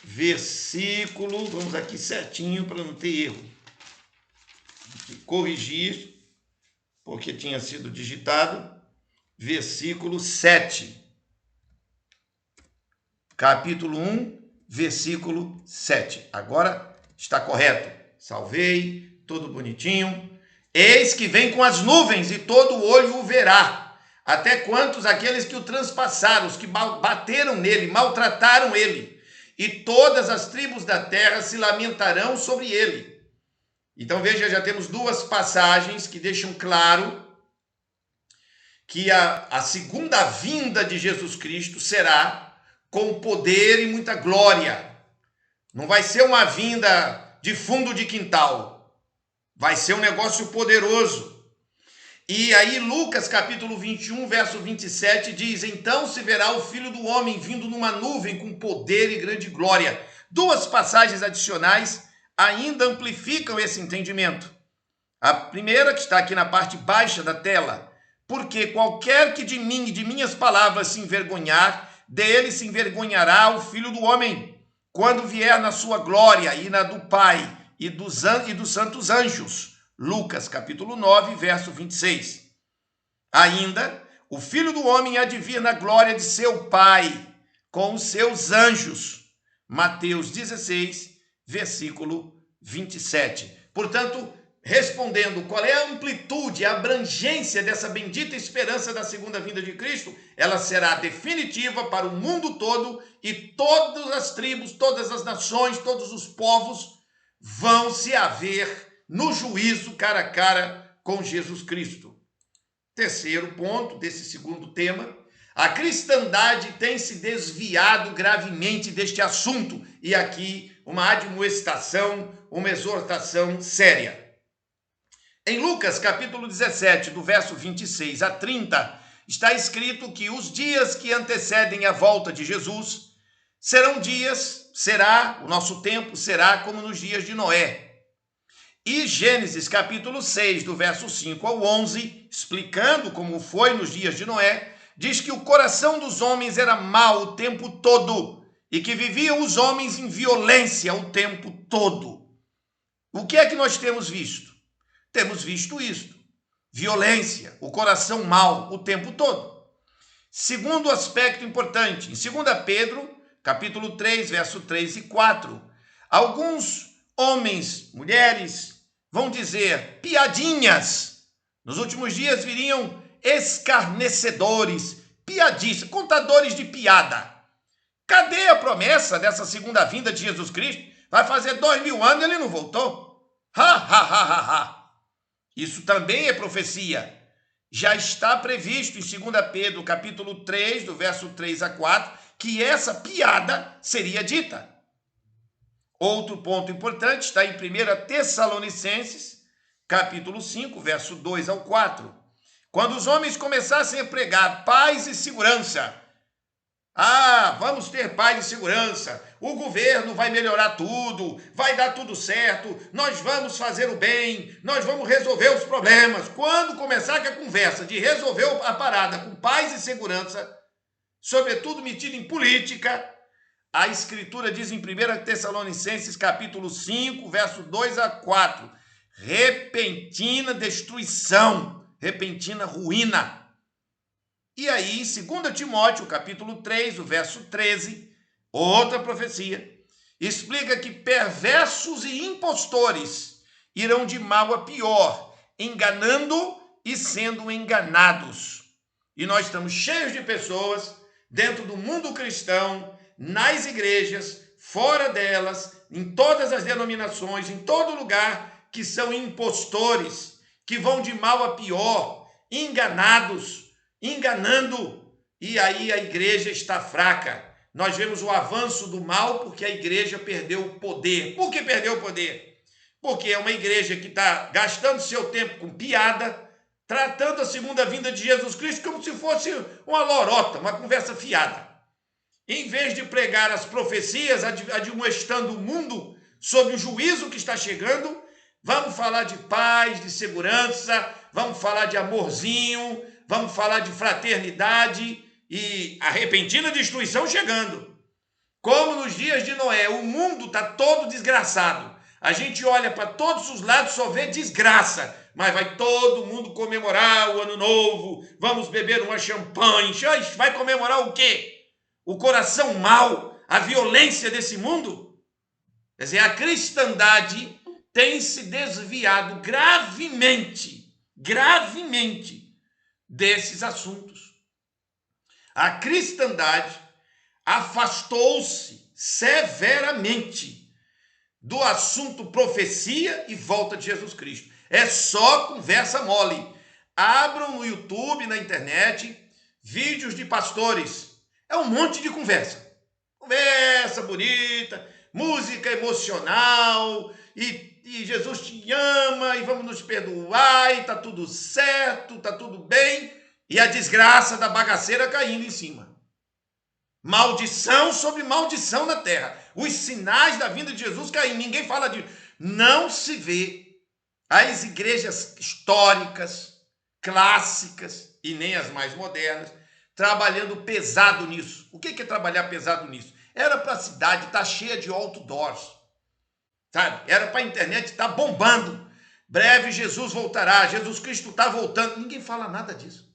versículo... Vamos aqui certinho para não ter erro. Corrigir, porque tinha sido digitado. Versículo 7. Capítulo 1, versículo 7. Agora... está correto. Salvei, tudo bonitinho. Eis que vem com as nuvens e todo olho o verá, Até quantos aqueles que o transpassaram, os que bateram nele, maltrataram ele, e todas as tribos da terra se lamentarão sobre ele. Então veja, já temos duas passagens que deixam claro que a segunda vinda de Jesus Cristo será com poder e muita glória. Não vai ser uma vinda de fundo de quintal, vai ser um negócio poderoso. E aí Lucas capítulo 21, verso 27 diz: então se verá o Filho do Homem vindo numa nuvem com poder e grande glória. Duas passagens adicionais ainda amplificam esse entendimento. A primeira, que está aqui na parte baixa da tela: porque qualquer que de mim e de minhas palavras se envergonhar, dele se envergonhará o Filho do Homem, quando vier na sua glória e na do Pai e dos santos anjos. Lucas capítulo 9, verso 26. Ainda, o Filho do Homem há de vir na glória de seu Pai, com os seus anjos. Mateus 16, versículo 27. Portanto, respondendo qual é a amplitude, a abrangência dessa bendita esperança da segunda vinda de Cristo, ela será definitiva para o mundo todo, e todas as tribos, todas as nações, todos os povos vão se haver no juízo cara a cara com Jesus Cristo. Terceiro ponto desse segundo tema: a cristandade tem se desviado gravemente deste assunto, e aqui uma admoestação, uma exortação séria. Em Lucas capítulo 17, do verso 26 a 30, está escrito que os dias que antecedem a volta de Jesus o nosso tempo será como nos dias de Noé. E Gênesis capítulo 6, do verso 5 ao 11, explicando como foi nos dias de Noé, diz que o coração dos homens era mau o tempo todo e que viviam os homens em violência o tempo todo. O que é que nós temos visto? Temos visto isto: violência, o coração mau o tempo todo. Segundo aspecto importante, em 2 Pedro, capítulo 3, verso 3 e 4, alguns homens, mulheres, vão dizer piadinhas. Nos últimos dias viriam escarnecedores, piadistas, contadores de piada. Cadê a promessa dessa segunda vinda de Jesus Cristo? Vai fazer 2000 anos e ele não voltou. Isso também é profecia. Já está previsto em 2 Pedro, capítulo 3, do verso 3 a 4, que essa piada seria dita. Outro ponto importante está em 1 Tessalonicenses, capítulo 5, verso 2 ao 4. Quando os homens começassem a pregar paz e segurança, vamos ter paz e segurança, o governo vai melhorar tudo, vai dar tudo certo, nós vamos fazer o bem, nós vamos resolver os problemas. Quando começar com a conversa de resolver a parada com paz e segurança, sobretudo metida em política, a Escritura diz em 1 Tessalonicenses, capítulo 5, verso 2 a 4, repentina destruição, repentina ruína. E aí, em 2 Timóteo, capítulo 3, o verso 13, outra profecia, explica que perversos e impostores irão de mal a pior, enganando e sendo enganados. E nós estamos cheios de pessoas dentro do mundo cristão, nas igrejas, fora delas, em todas as denominações, em todo lugar, que são impostores, que vão de mal a pior, enganados, enganando, e aí a igreja está fraca. Nós vemos o avanço do mal porque a igreja perdeu o poder. Por que perdeu o poder? Porque é uma igreja que está gastando seu tempo com piada, tratando a segunda vinda de Jesus Cristo como se fosse uma lorota, uma conversa fiada. Em vez de pregar as profecias, admoestando o mundo sobre o juízo que está chegando, vamos falar de paz, de segurança, vamos falar de amorzinho, vamos falar de fraternidade e a repentina destruição chegando. Como nos dias de Noé, o mundo está todo desgraçado. A gente olha para todos os lados, só vê desgraça, mas vai todo mundo comemorar o ano novo, vamos beber uma champanhe. Vai comemorar o quê? O coração mau, a violência desse mundo? Quer dizer, a cristandade tem se desviado gravemente desses assuntos. A cristandade afastou-se severamente do assunto profecia e volta de Jesus Cristo. É só conversa mole. Abram no YouTube, na internet, vídeos de pastores. É um monte de conversa. Conversa bonita, música emocional, e Jesus te ama, e vamos nos perdoar, e tá tudo certo, tá tudo bem, e a desgraça da bagaceira caindo em cima. Maldição sobre maldição na terra. Os sinais da vinda de Jesus caindo. Ninguém fala disso. Não se vê as igrejas históricas, clássicas e nem as mais modernas trabalhando pesado nisso. O que é trabalhar pesado nisso? Era para a cidade estar cheia de outdoors, sabe? Era para a internet estar bombando. Breve Jesus voltará, Jesus Cristo está voltando. Ninguém fala nada disso.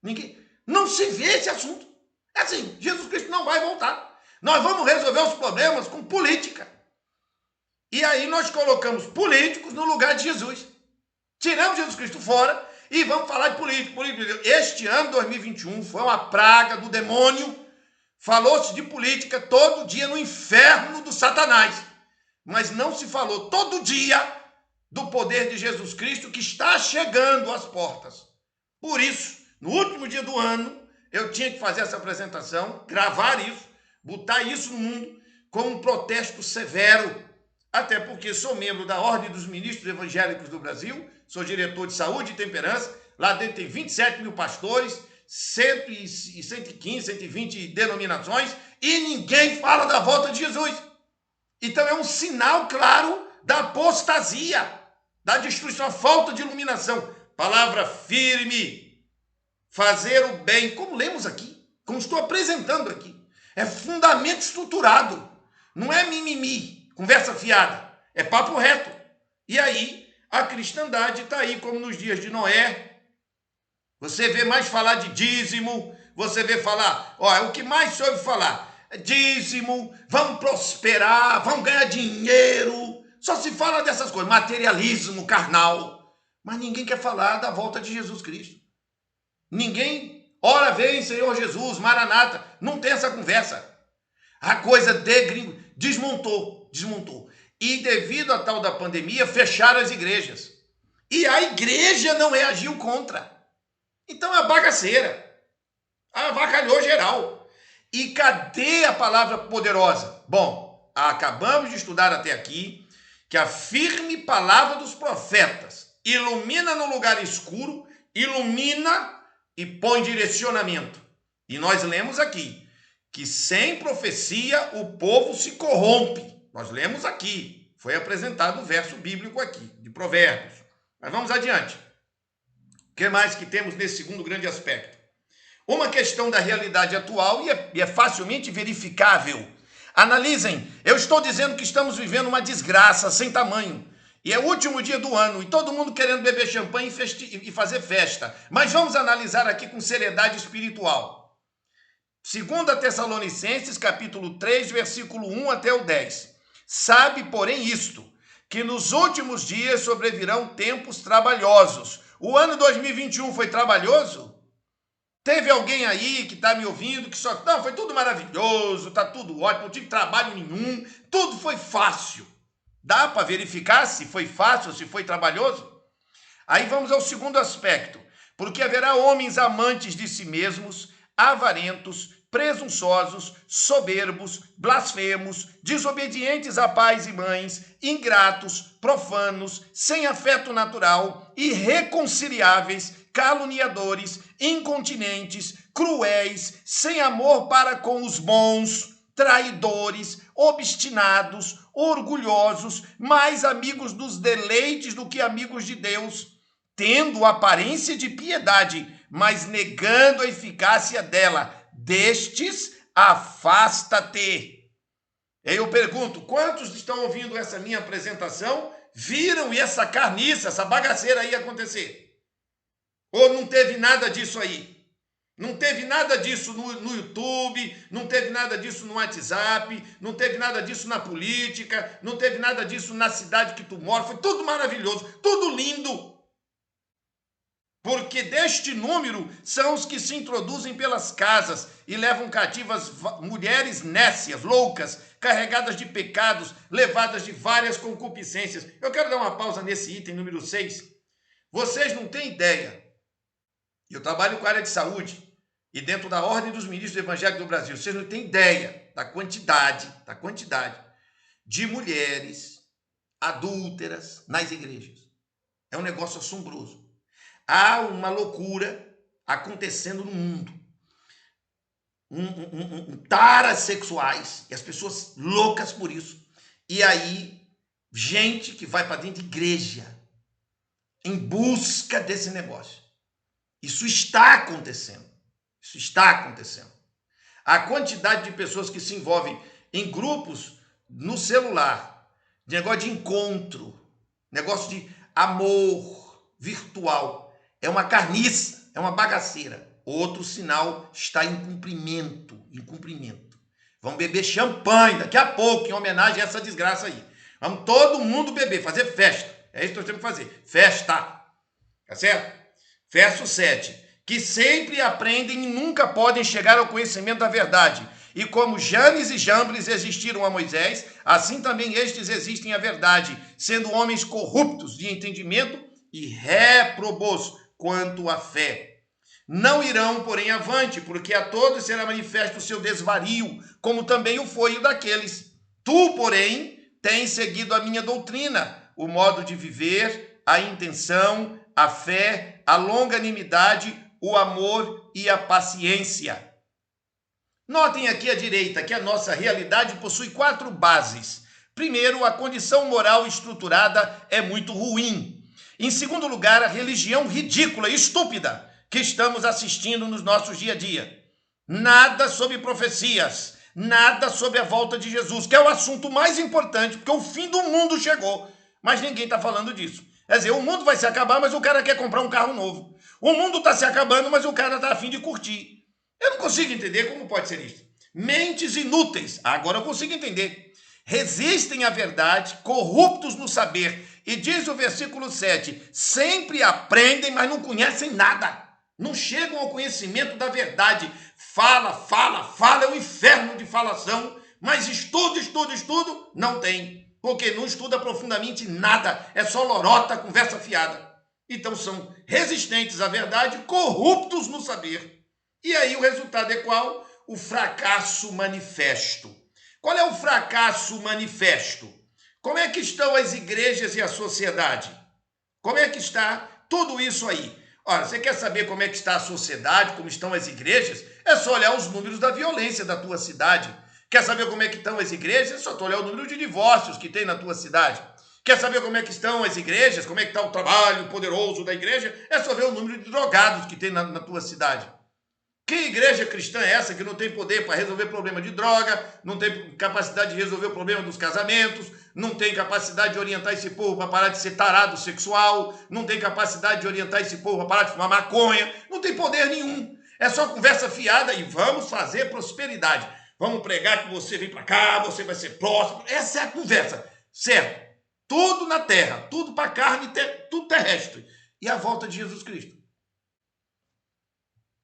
Ninguém. Não se vê esse assunto. É assim, Jesus Cristo não vai voltar. Nós vamos resolver os problemas com política. E aí nós colocamos políticos no lugar de Jesus. Tiramos Jesus Cristo fora e vamos falar de político. Este ano, 2021, foi uma praga do demônio. Falou-se de política todo dia no inferno do Satanás. Mas não se falou todo dia do poder de Jesus Cristo que está chegando às portas. Por isso, no último dia do ano, eu tinha que fazer essa apresentação, gravar isso, botar isso no mundo com um protesto severo, até porque sou membro da Ordem dos Ministros Evangélicos do Brasil, sou diretor de saúde e temperança, lá dentro tem 27 mil pastores, 115, 120 denominações, e ninguém fala da volta de Jesus. Então é um sinal claro da apostasia, da destruição, a falta de iluminação. Palavra firme. Fazer o bem, como lemos aqui, como estou apresentando aqui. É fundamento estruturado. Não é mimimi, conversa fiada. É papo reto. E aí, a cristandade está aí, como nos dias de Noé. Você vê mais falar de dízimo, você vê falar, o que mais se ouve falar? É dízimo, vamos prosperar, vamos ganhar dinheiro. Só se fala dessas coisas, materialismo carnal. Mas ninguém quer falar da volta de Jesus Cristo. Ninguém, ora vem Senhor Jesus, Maranata, não tem essa conversa. A coisa desmontou. E devido a tal da pandemia, fecharam as igrejas. E a igreja não reagiu contra. Então é bagaceira. Avacalhou geral. E cadê a palavra poderosa? Bom, acabamos de estudar até aqui que a firme palavra dos profetas ilumina no lugar escuro, ilumina e põe direcionamento. E nós lemos aqui que sem profecia o povo se corrompe. Nós lemos aqui. Foi apresentado o verso bíblico aqui, de Provérbios. Mas vamos adiante. O que mais que temos nesse segundo grande aspecto? Uma questão da realidade atual e é facilmente verificável. Analisem, eu estou dizendo que estamos vivendo uma desgraça sem tamanho. E é o último dia do ano, e todo mundo querendo beber champanhe e fazer festa. Mas vamos analisar aqui com seriedade espiritual. 2 Tessalonicenses, capítulo 3, versículo 1 até o 10. Sabe, porém, isto, que nos últimos dias sobrevirão tempos trabalhosos. O ano 2021 foi trabalhoso? Teve alguém aí que está me ouvindo que só... Não, foi tudo maravilhoso, está tudo ótimo, não tive trabalho nenhum, tudo foi fácil. Dá para verificar se foi fácil, se foi trabalhoso? Aí vamos ao segundo aspecto. Porque haverá homens amantes de si mesmos, avarentos, presunçosos, soberbos, blasfemos, desobedientes a pais e mães, ingratos, profanos, sem afeto natural, irreconciliáveis, caluniadores, incontinentes, cruéis, sem amor para com os bons, traidores, obstinados, orgulhosos, mais amigos dos deleites do que amigos de Deus, tendo aparência de piedade, mas negando a eficácia dela. Destes, afasta-te. Eu pergunto, quantos estão ouvindo essa minha apresentação, viram essa carniça, essa bagaceira aí acontecer? Ou não teve nada disso aí? Não teve nada disso no YouTube, não teve nada disso no WhatsApp, não teve nada disso na política, não teve nada disso na cidade que tu mora, foi tudo maravilhoso, tudo lindo. porque deste número são os que se introduzem pelas casas e levam cativas mulheres nécias, loucas, carregadas de pecados, levadas de várias concupiscências. Eu quero dar uma pausa nesse item número 6. Vocês não têm ideia. Eu trabalho com a área de saúde e dentro da Ordem dos Ministros do Evangelho do Brasil, vocês não têm ideia da quantidade de mulheres adúlteras nas igrejas. É um negócio assombroso. Há uma loucura acontecendo no mundo. Taras sexuais, e as pessoas loucas por isso. E aí, gente que vai para dentro de igreja em busca desse negócio. Isso está acontecendo. A quantidade de pessoas que se envolvem em grupos no celular, negócio de encontro, negócio de amor virtual, é uma carniça, é uma bagaceira. Outro sinal está em cumprimento. Vamos beber champanhe daqui a pouco, em homenagem a essa desgraça aí. Vamos todo mundo beber, fazer festa. É isso que nós temos que fazer. Festa. Tá certo? Verso 7. Que sempre aprendem e nunca podem chegar ao conhecimento da verdade. E como Janes e Jambres existiram a Moisés, assim também estes existem à verdade, sendo homens corruptos de entendimento e réprobos quanto à fé. Não irão, porém, avante, porque a todos será manifesto o seu desvario, como também o foi o daqueles. Tu, porém, tens seguido a minha doutrina, o modo de viver, a intenção, a fé, a longanimidade, o amor e a paciência. Notem aqui à direita que a nossa realidade possui 4 bases. Primeiro, a condição moral estruturada é muito ruim. Em segundo lugar, a religião ridícula e estúpida que estamos assistindo nos nossos dia a dia. Nada sobre profecias, nada sobre a volta de Jesus, que é o assunto mais importante, porque o fim do mundo chegou, mas ninguém está falando disso. Quer dizer, o mundo vai se acabar, mas o cara quer comprar um carro novo. O mundo está se acabando, mas o cara está a fim de curtir. Eu não consigo entender como pode ser isso. Mentes inúteis, agora eu consigo entender. Resistem à verdade, corruptos no saber. E diz o versículo 7, sempre aprendem, mas não conhecem nada. Não chegam ao conhecimento da verdade. Fala, é um inferno de falação, mas estudo, não tem. Porque não estuda profundamente nada, é só lorota, conversa fiada. Então são resistentes à verdade, corruptos no saber. E aí o resultado é qual? O fracasso manifesto. Qual é o fracasso manifesto? Como é que estão as igrejas e a sociedade? Como é que está tudo isso aí? Ora, você quer saber como é que está a sociedade, como estão as igrejas? É só olhar os números da violência da tua cidade. Quer saber como é que estão as igrejas? É só olhar o número de divórcios que tem na tua cidade. Quer saber como é que estão as igrejas? Como é que está o trabalho poderoso da igreja? É só ver o número de drogados que tem na tua cidade. Que igreja cristã é essa que não tem poder para resolver problema de droga, não tem capacidade de resolver o problema dos casamentos, não tem capacidade de orientar esse povo para parar de ser tarado sexual, não tem capacidade de orientar esse povo para parar de fumar maconha, não tem poder nenhum. É só conversa fiada e vamos fazer prosperidade. Vamos pregar que você vem para cá, você vai ser próximo. Essa é a conversa, certo? Tudo na terra, tudo para carne, tudo terrestre. E a volta de Jesus Cristo?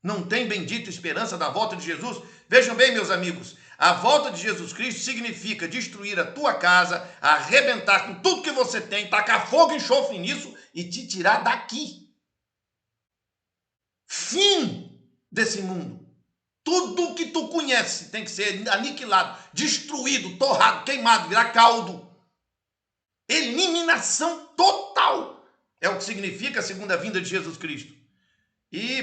Não tem bendita esperança da volta de Jesus? Vejam bem, meus amigos, a volta de Jesus Cristo significa destruir a tua casa, arrebentar com tudo que você tem, tacar fogo e enxofre nisso e te tirar daqui. Fim desse mundo. Tudo que tu conhece tem que ser aniquilado, destruído, torrado, queimado, virar caldo. Eliminação total é o que significa a segunda vinda de Jesus Cristo. E,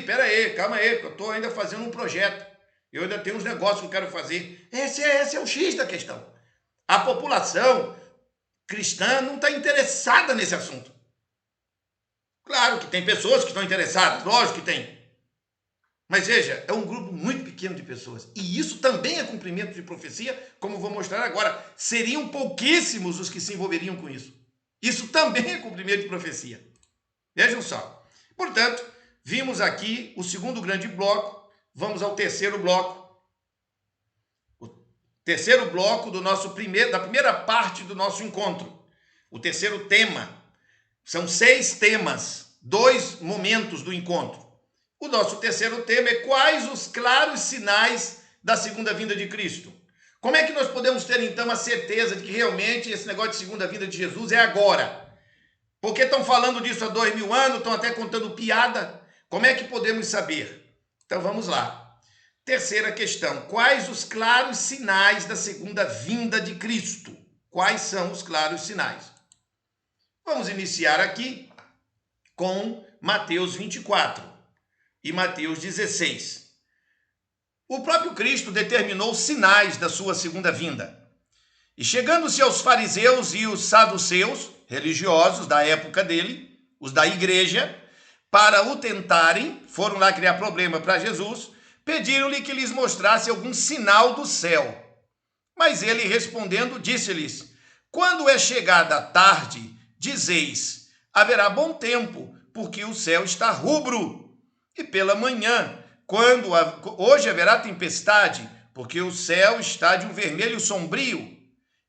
calma aí, que eu estou ainda fazendo um projeto. Eu ainda tenho uns negócios que eu quero fazer. Esse é o X da questão. A população cristã não está interessada nesse assunto. Claro que tem pessoas que estão interessadas, lógico que tem. Mas veja, é um grupo muito pequeno de pessoas. E isso também é cumprimento de profecia, como vou mostrar agora. Seriam pouquíssimos os que se envolveriam com isso. Isso também é cumprimento de profecia. Vejam só. Portanto, vimos aqui o segundo grande bloco, vamos ao terceiro bloco. O terceiro bloco da primeira parte do nosso encontro. O terceiro tema. São 6 temas dois momentos do encontro. O nosso terceiro tema é quais os claros sinais da segunda vinda de Cristo. Como é que nós podemos ter, então, a certeza de que realmente esse negócio de segunda vinda de Jesus é agora? Porque estão falando disso há 2000 anos, estão até contando piada. Como é que podemos saber? Então, vamos lá. Terceira questão. Quais os claros sinais da segunda vinda de Cristo? Quais são os claros sinais? Vamos iniciar aqui com Mateus 24 e Mateus 16. O próprio Cristo determinou sinais da sua segunda vinda. E chegando-se aos fariseus e os saduceus, religiosos da época dele, os da igreja, para o tentarem, foram lá criar problema para Jesus, pediram-lhe que lhes mostrasse algum sinal do céu. Mas ele, respondendo, disse-lhes: quando é chegada a tarde, dizeis, haverá bom tempo, porque o céu está rubro. E pela manhã, hoje haverá tempestade, porque o céu está de um vermelho sombrio.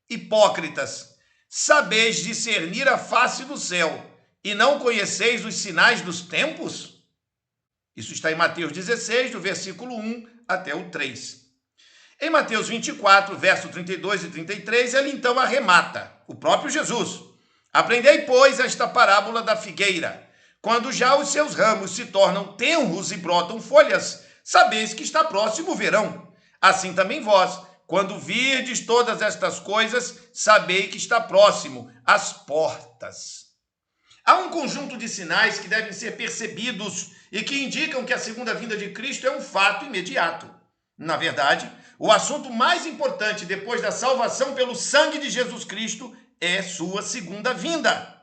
Hipócritas, sabeis discernir a face do céu, e não conheceis os sinais dos tempos? Isso está em Mateus 16, do versículo 1 até o 3. Em Mateus 24, verso 32 e 33, ele então arremata, o próprio Jesus. Aprendei, pois, esta parábola da figueira. Quando já os seus ramos se tornam tenros e brotam folhas, sabeis que está próximo o verão. Assim também vós, quando virdes todas estas coisas, sabei que está próximo as portas. Há um conjunto de sinais que devem ser percebidos e que indicam que a segunda vinda de Cristo é um fato imediato. Na verdade, o assunto mais importante depois da salvação pelo sangue de Jesus Cristo é sua segunda vinda.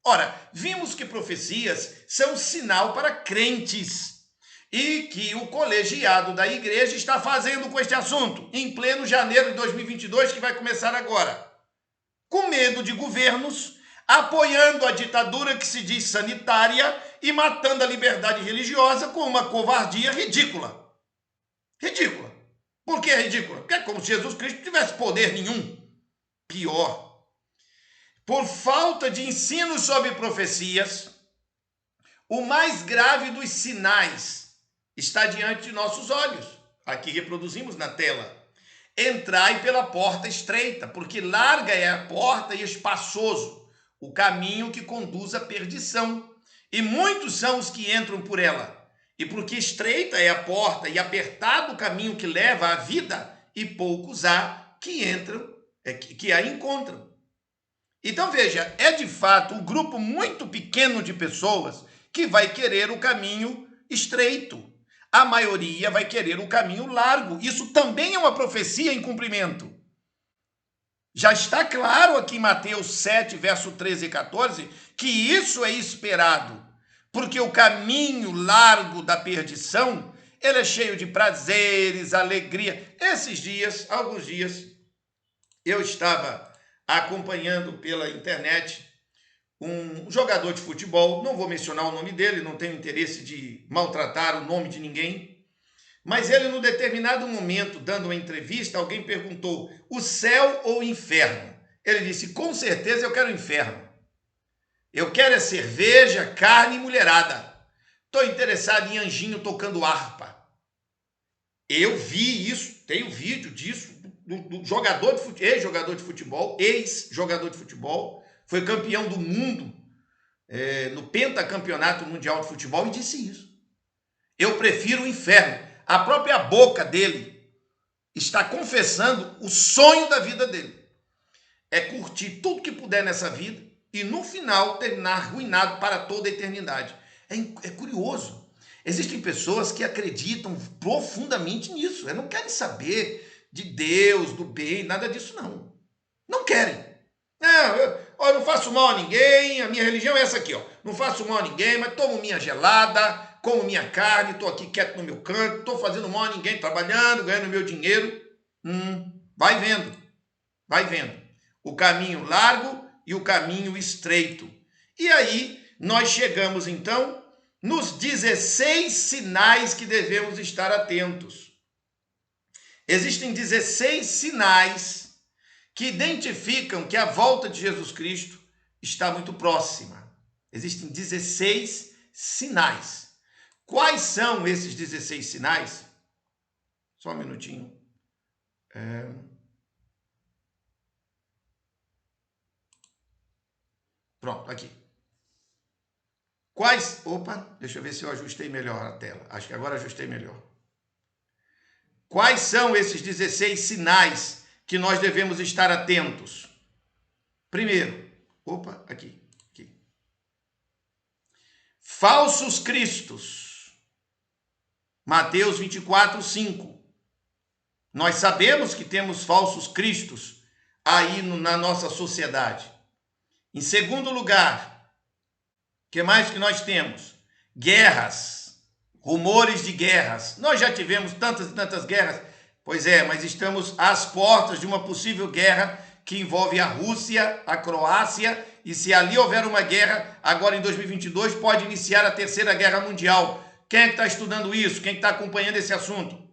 Ora, vimos que profecias são sinal para crentes e que o colegiado da igreja está fazendo com este assunto em pleno janeiro de 2022, que vai começar agora. Com medo de governos, apoiando a ditadura que se diz sanitária e matando a liberdade religiosa com uma covardia ridícula. Ridícula. Por que é ridícula? Porque é como se Jesus Cristo não tivesse poder nenhum. Pior. Por falta de ensino sobre profecias, o mais grave dos sinais está diante de nossos olhos. Aqui reproduzimos na tela. Entrai pela porta estreita, porque larga é a porta e espaçoso o caminho que conduz à perdição, e muitos são os que entram por ela. E porque estreita é a porta e apertado o caminho que leva à vida, e poucos há que entram, que a encontram. Então veja, é de fato um grupo muito pequeno de pessoas que vai querer o caminho estreito. A maioria vai querer o caminho largo. Isso também é uma profecia em cumprimento. Já está claro aqui em Mateus 7, verso 13 e 14, que isso é esperado, porque o caminho largo da perdição, ele é cheio de prazeres, alegria. Esses dias, alguns dias, eu estava acompanhando pela internet um jogador de futebol, não vou mencionar o nome dele, não tenho interesse de maltratar o nome de ninguém, mas ele, num determinado momento, dando uma entrevista, alguém perguntou, o céu ou o inferno? Ele disse, com certeza eu quero o inferno. Eu quero é cerveja, carne e mulherada. Estou interessado em anjinho tocando harpa. Eu vi isso, tenho vídeo disso, do jogador de futebol, ex-jogador de futebol, foi campeão do mundo no pentacampeonato mundial de futebol e disse isso. Eu prefiro o inferno. A própria boca dele está confessando o sonho da vida dele. É curtir tudo que puder nessa vida e no final terminar arruinado para toda a eternidade. É curioso. Existem pessoas que acreditam profundamente nisso. Elas não querem saber de Deus, do bem, nada disso não. Não querem. Eu não faço mal a ninguém, a minha religião é essa aqui, ó. Não faço mal a ninguém, mas tomo minha gelada, como minha carne, estou aqui quieto no meu canto, estou fazendo mal a ninguém, trabalhando, ganhando meu dinheiro. Vai vendo. O caminho largo e o caminho estreito. E aí, nós chegamos então nos 16 sinais que devemos estar atentos. Existem 16 sinais que identificam que a volta de Jesus Cristo está muito próxima. Existem 16 sinais. Quais são esses 16 sinais? Só um minutinho. Pronto, aqui. Quais... Opa, deixa eu ver se eu ajustei melhor a tela. Acho que agora ajustei melhor. Quais são esses 16 sinais que nós devemos estar atentos? Primeiro, aqui. Falsos cristos. Mateus 24, 5. Nós sabemos que temos falsos cristos aí na nossa sociedade. Em segundo lugar, o que mais que nós temos? Guerras, rumores de guerras. Nós já tivemos tantas e tantas guerras. Pois é, mas estamos às portas de uma possível guerra que envolve a Rússia, a Croácia, e se ali houver uma guerra, agora em 2022, pode iniciar a Terceira Guerra Mundial. Quem é que está estudando isso? Quem está acompanhando esse assunto?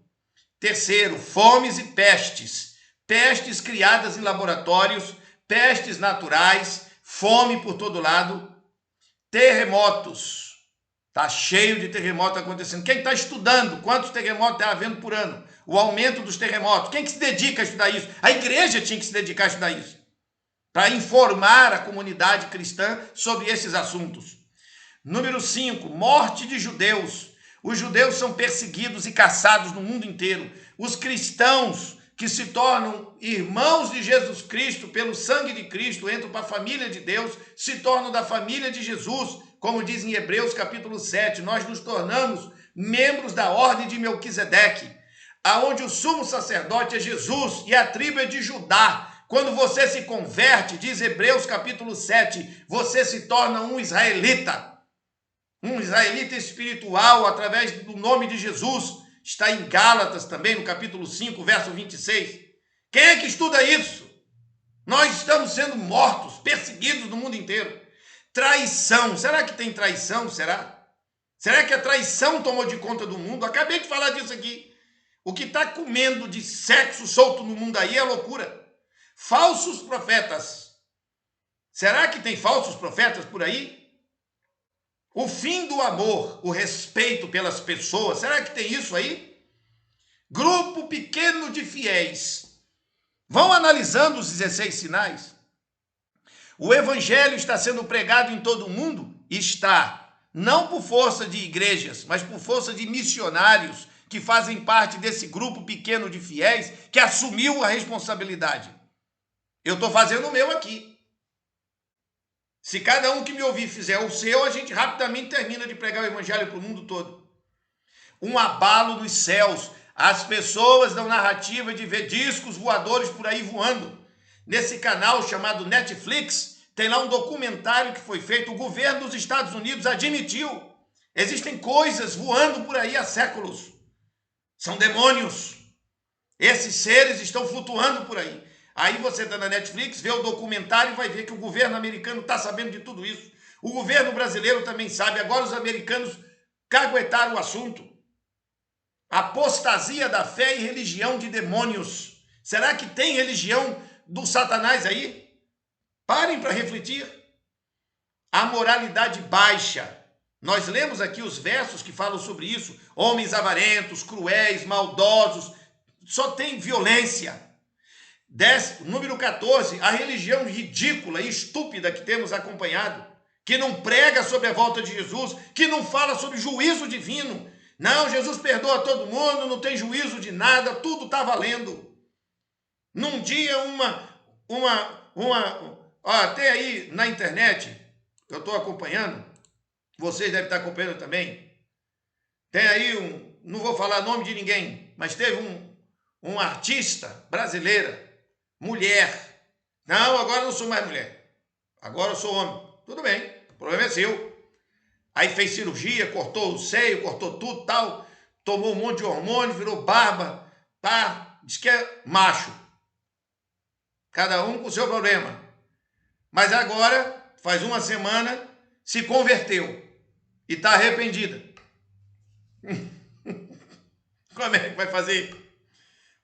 Terceiro, fomes e pestes. Pestes criadas em laboratórios, pestes naturais, fome por todo lado, terremotos. Está cheio de terremotos acontecendo. Quem está estudando? Quantos terremotos está havendo por ano? O aumento dos terremotos. Quem que se dedica a estudar isso? A igreja tinha que se dedicar a estudar isso, para informar a comunidade cristã sobre esses assuntos. Número 5, morte de judeus. Os judeus são perseguidos e caçados no mundo inteiro. Os cristãos que se tornam irmãos de Jesus Cristo pelo sangue de Cristo, entram para a família de Deus, se tornam da família de Jesus, como diz em Hebreus capítulo 7, nós nos tornamos membros da ordem de Melquisedeque, aonde o sumo sacerdote é Jesus e a tribo é de Judá. Quando você se converte, diz Hebreus capítulo 7, você se torna um israelita espiritual através do nome de Jesus. Está em Gálatas também, no capítulo 5, verso 26. Quem é que estuda isso? Nós estamos sendo mortos, perseguidos no mundo inteiro. Traição, será que tem traição? Será que a traição tomou de conta do mundo? Acabei de falar disso aqui. O que está comendo de sexo solto no mundo aí é loucura. Falsos profetas. Será que tem falsos profetas por aí? O fim do amor, o respeito pelas pessoas, será que tem isso aí? Grupo pequeno de fiéis. Vão analisando os 16 sinais. O evangelho está sendo pregado em todo o mundo? Está. Não por força de igrejas, mas por força de missionários que fazem parte desse grupo pequeno de fiéis que assumiu a responsabilidade. Eu estou fazendo o meu aqui. Se cada um que me ouvir fizer o seu, a gente rapidamente termina de pregar o evangelho para o mundo todo. Um abalo nos céus. As pessoas dão narrativa de ver discos voadores por aí voando. Nesse canal chamado Netflix, tem lá um documentário que foi feito. O governo dos Estados Unidos admitiu. Existem coisas voando por aí há séculos. São demônios. Esses seres estão flutuando por aí. Aí você está na Netflix, vê o documentário e vai ver que o governo americano está sabendo de tudo isso. O governo brasileiro também sabe. Agora os americanos caguetaram o assunto. Apostasia da fé e religião de demônios. Será que tem religião do Satanás aí? Parem para refletir. A moralidade baixa. Nós lemos aqui os versos que falam sobre isso. Homens avarentos, cruéis, maldosos. Só tem violência. Número 14, a religião ridícula e estúpida que temos acompanhado, que não prega sobre a volta de Jesus, que não fala sobre juízo divino. Não, Jesus perdoa todo mundo, não tem juízo de nada, tudo está valendo. Num dia, até aí na internet, eu estou acompanhando, vocês devem estar acompanhando também, tem aí não vou falar nome de ninguém, mas teve um artista brasileira, mulher. Não, agora eu não sou mais mulher. Agora eu sou homem. Tudo bem, o problema é seu. Aí fez cirurgia, cortou o seio, cortou tudo, tal. Tomou um monte de hormônio, virou barba, tá? Diz que é macho. Cada um com o seu problema. Mas agora, faz uma semana, se converteu. E está arrependida. Como é que vai fazer?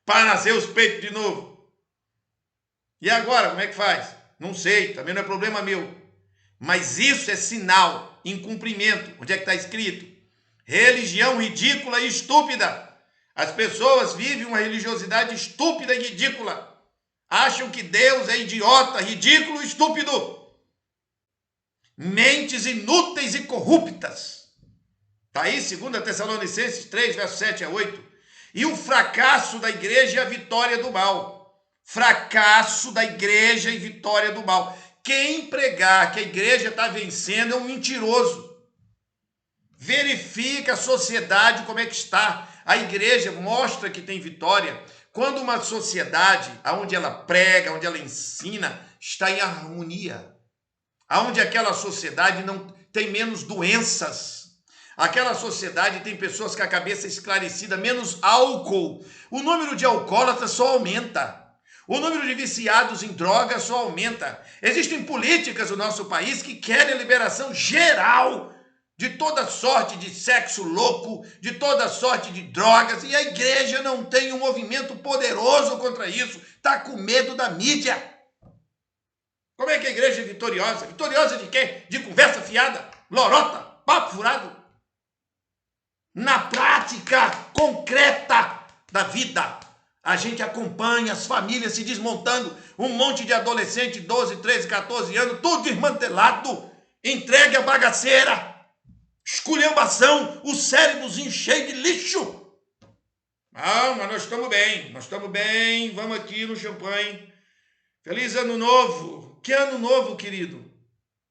Para nascer os peitos de novo. E agora, como é que faz? Não sei, também não é problema meu. Mas isso é sinal em cumprimento. Onde é que está escrito? Religião ridícula e estúpida. As pessoas vivem uma religiosidade estúpida e ridícula. Acham que Deus é idiota, ridículo e estúpido. Mentes inúteis e corruptas. Está aí 2 Tessalonicenses 3, verso 7 a 8. E o fracasso da igreja e a vitória do mal. Fracasso da igreja e vitória do mal. Quem pregar que a igreja está vencendo é um mentiroso. Verifica a sociedade como é que está. A igreja mostra que tem vitória quando uma sociedade, onde ela prega, onde ela ensina, está em harmonia. Onde aquela sociedade não tem menos doenças. Aquela sociedade tem pessoas com a cabeça esclarecida, menos álcool. O número de alcoólatras só aumenta. O número de viciados em drogas só aumenta. Existem políticas no nosso país que querem a liberação geral de toda sorte de sexo louco, de toda sorte de drogas, e a igreja não tem um movimento poderoso contra isso. Está com medo da mídia. Como é que a igreja é vitoriosa? Vitoriosa de quê? De conversa fiada, lorota, papo furado. Na prática concreta da vida, a gente acompanha as famílias se desmontando, um monte de adolescente, 12, 13, 14 anos, tudo desmantelado, entregue à bagaceira, esculhambação, o cérebrozinho cheio de lixo. Não, mas nós estamos bem, vamos aqui no champanhe. Feliz ano novo. Que ano novo, querido?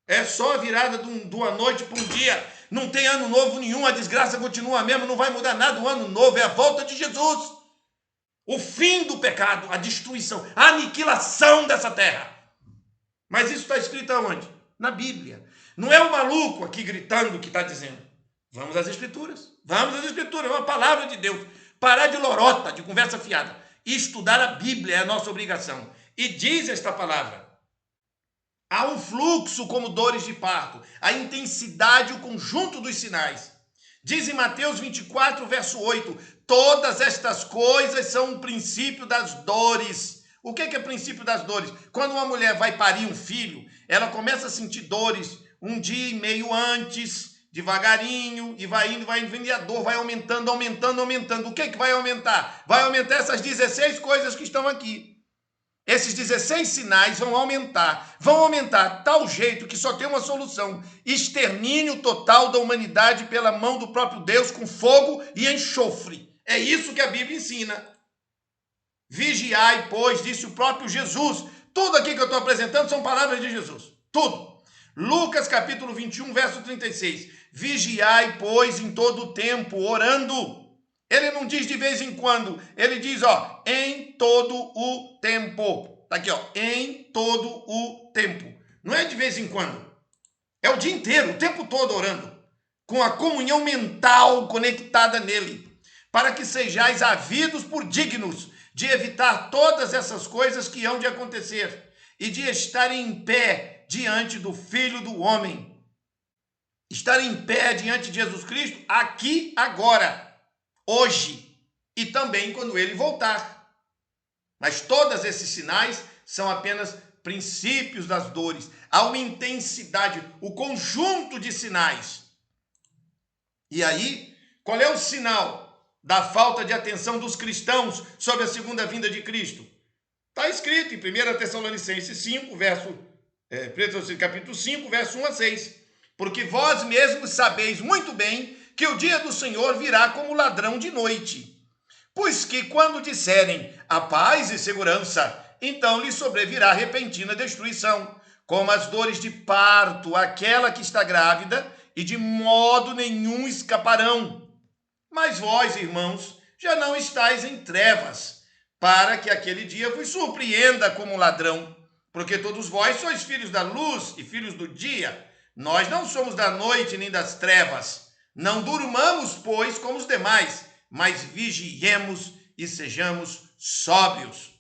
É só a virada de uma noite para um dia. Não tem ano novo nenhum, a desgraça continua mesmo, não vai mudar nada. O ano novo é a volta de Jesus. O fim do pecado, a destruição, a aniquilação dessa terra. Mas isso está escrito aonde? Na Bíblia. Não é o maluco aqui gritando que está dizendo. Vamos às Escrituras. Vamos às Escrituras, é uma palavra de Deus. Parar de lorota, de conversa fiada. E estudar a Bíblia é a nossa obrigação. E diz esta palavra. Há um fluxo como dores de parto. A intensidade, o conjunto dos sinais. Diz em Mateus 24, verso 8. Todas estas coisas são um princípio das dores. O que é princípio das dores? Quando uma mulher vai parir um filho, ela começa a sentir dores um dia e meio antes, devagarinho, e vai indo, e a dor vai aumentando. O que vai aumentar? Vai aumentar essas 16 coisas que estão aqui. Esses 16 sinais vão aumentar tal jeito que só tem uma solução: extermínio total da humanidade pela mão do próprio Deus com fogo e enxofre. É isso que a Bíblia ensina. Vigiai, pois, disse o próprio Jesus. Tudo aqui que eu estou apresentando são palavras de Jesus. Tudo. Lucas capítulo 21, verso 36. Vigiai, pois, em todo o tempo, orando. Ele não diz de vez em quando. Ele diz, em todo o tempo. Está aqui, em todo o tempo. Não é de vez em quando. É o dia inteiro, o tempo todo orando. Com a comunhão mental conectada nele. Para que sejais havidos por dignos de evitar todas essas coisas que hão de acontecer e de estar em pé diante do Filho do Homem. Estar em pé diante de Jesus Cristo aqui, agora, hoje e também quando ele voltar. Mas todos esses sinais são apenas princípios das dores. Há uma intensidade, o conjunto de sinais. E aí, qual é o sinal da falta de atenção dos cristãos sobre a segunda vinda de Cristo? Está escrito em 1 Tessalonicenses 5, capítulo 5, verso 1 a 6. Porque vós mesmos sabeis muito bem que o dia do Senhor virá como ladrão de noite. Pois que quando disserem a paz e segurança, então lhe sobrevirá repentina destruição, como as dores de parto, aquela que está grávida, e de modo nenhum escaparão. Mas vós, irmãos, já não estáis em trevas, para que aquele dia vos surpreenda como ladrão. Porque todos vós sois filhos da luz e filhos do dia. Nós não somos da noite nem das trevas. Não durmamos, pois, como os demais, mas vigiemos e sejamos sóbrios.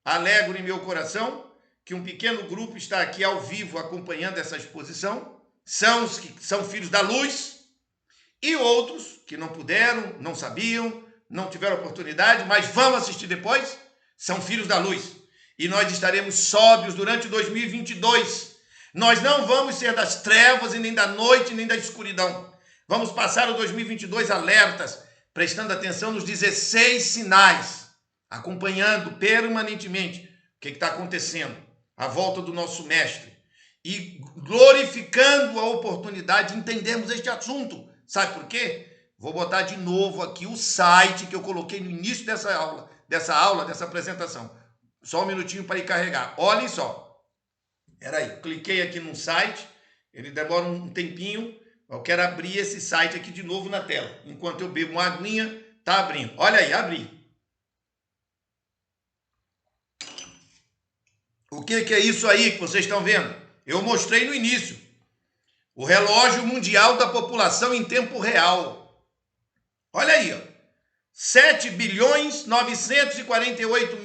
Alegro em meu coração que um pequeno grupo está aqui ao vivo acompanhando essa exposição. São os que são filhos da luz. E outros que não puderam, não sabiam, não tiveram oportunidade, mas vão assistir depois, são filhos da luz. E nós estaremos sóbrios durante 2022, Nós não vamos ser das trevas e nem da noite, nem da escuridão. Vamos passar o 2022 alertas, prestando atenção nos 16 sinais, acompanhando permanentemente o que está acontecendo, a volta do nosso mestre, e glorificando a oportunidade de entendermos este assunto. Sabe por quê? Vou botar de novo aqui o site que eu coloquei no início dessa apresentação. Só um minutinho para ir carregar. Olhem só. Peraí, cliquei aqui num site, ele demora um tempinho. Eu quero abrir esse site aqui de novo na tela. Enquanto eu bebo uma aguinha, tá abrindo. Olha aí, abri. O que é isso aí que vocês estão vendo? Eu mostrei no início. O relógio mundial da população em tempo real. Olha aí, ó. 7 bilhões 948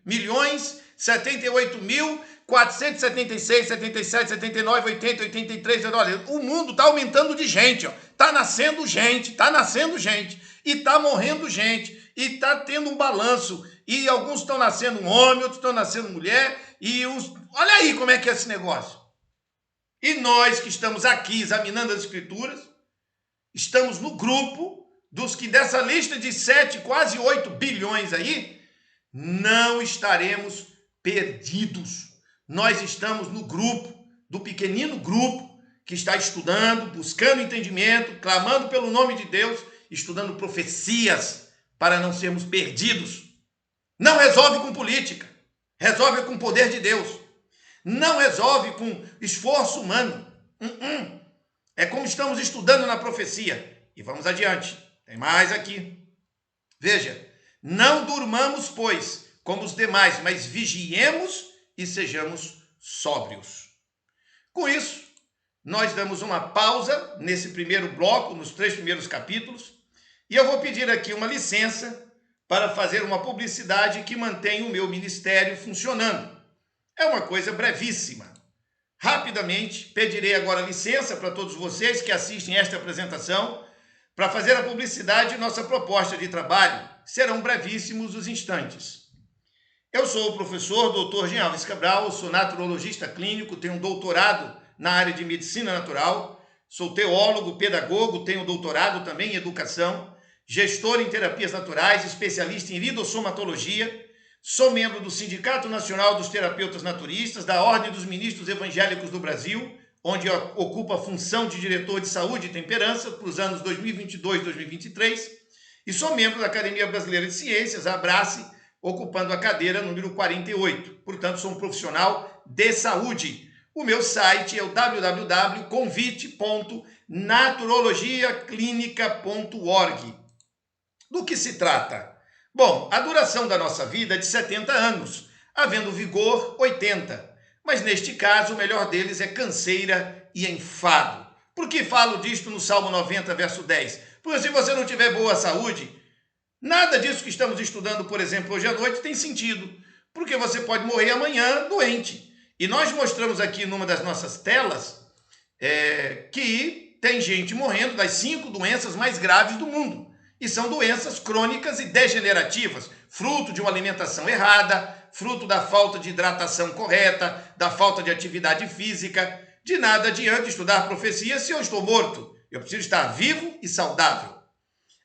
milhões 78 mil 476, 77, 79, 80, 83, olha, o mundo está aumentando de gente, ó. Tá nascendo gente, e está morrendo gente, e está tendo um balanço, e alguns estão nascendo homem, outros estão nascendo mulher, olha aí como é que é esse negócio. E nós que estamos aqui examinando as escrituras, estamos no grupo dos que dessa lista de 7, quase 8 bilhões aí, não estaremos perdidos. Nós estamos no grupo, do pequenino grupo, que está estudando, buscando entendimento, clamando pelo nome de Deus, estudando profecias para não sermos perdidos. Não resolve com política, resolve com o poder de Deus. Não resolve com esforço humano. É como estamos estudando na profecia. E vamos adiante. Tem mais aqui. Veja, não durmamos, pois, como os demais, mas vigiemos e sejamos sóbrios. Com isso, nós damos uma pausa nesse primeiro bloco, nos 3 primeiros capítulos, e eu vou pedir aqui uma licença para fazer uma publicidade que mantém o meu ministério funcionando. É uma coisa brevíssima. Rapidamente, pedirei agora licença para todos vocês que assistem esta apresentação para fazer a publicidade de nossa proposta de trabalho. Serão brevíssimos os instantes. Eu sou o professor Dr. Jean Alves Cabral, sou naturologista clínico, tenho um doutorado na área de medicina natural, sou teólogo, pedagogo, tenho doutorado também em educação, gestor em terapias naturais, especialista em lidossomatologia, sou membro do Sindicato Nacional dos Terapeutas Naturistas, da Ordem dos Ministros Evangélicos do Brasil, onde ocupo a função de diretor de saúde e temperança para os anos 2022 e 2023, e sou membro da Academia Brasileira de Ciências, a ABRACE, ocupando a cadeira número 48. Portanto, sou um profissional de saúde. O meu site é o www.convite.naturologiaclinica.org. Do que se trata? Bom, a duração da nossa vida é de 70 anos, havendo vigor 80. Mas neste caso, o melhor deles é canseira e enfado. Por que falo disto no Salmo 90, verso 10? Porque se você não tiver boa saúde, nada disso que estamos estudando, por exemplo, hoje à noite, tem sentido, porque você pode morrer amanhã doente. E nós mostramos aqui numa das nossas telas que tem gente morrendo das 5 doenças mais graves do mundo. E são doenças crônicas e degenerativas, fruto de uma alimentação errada, fruto da falta de hidratação correta, da falta de atividade física. De nada adianta estudar profecia se eu estou morto. Eu preciso estar vivo e saudável.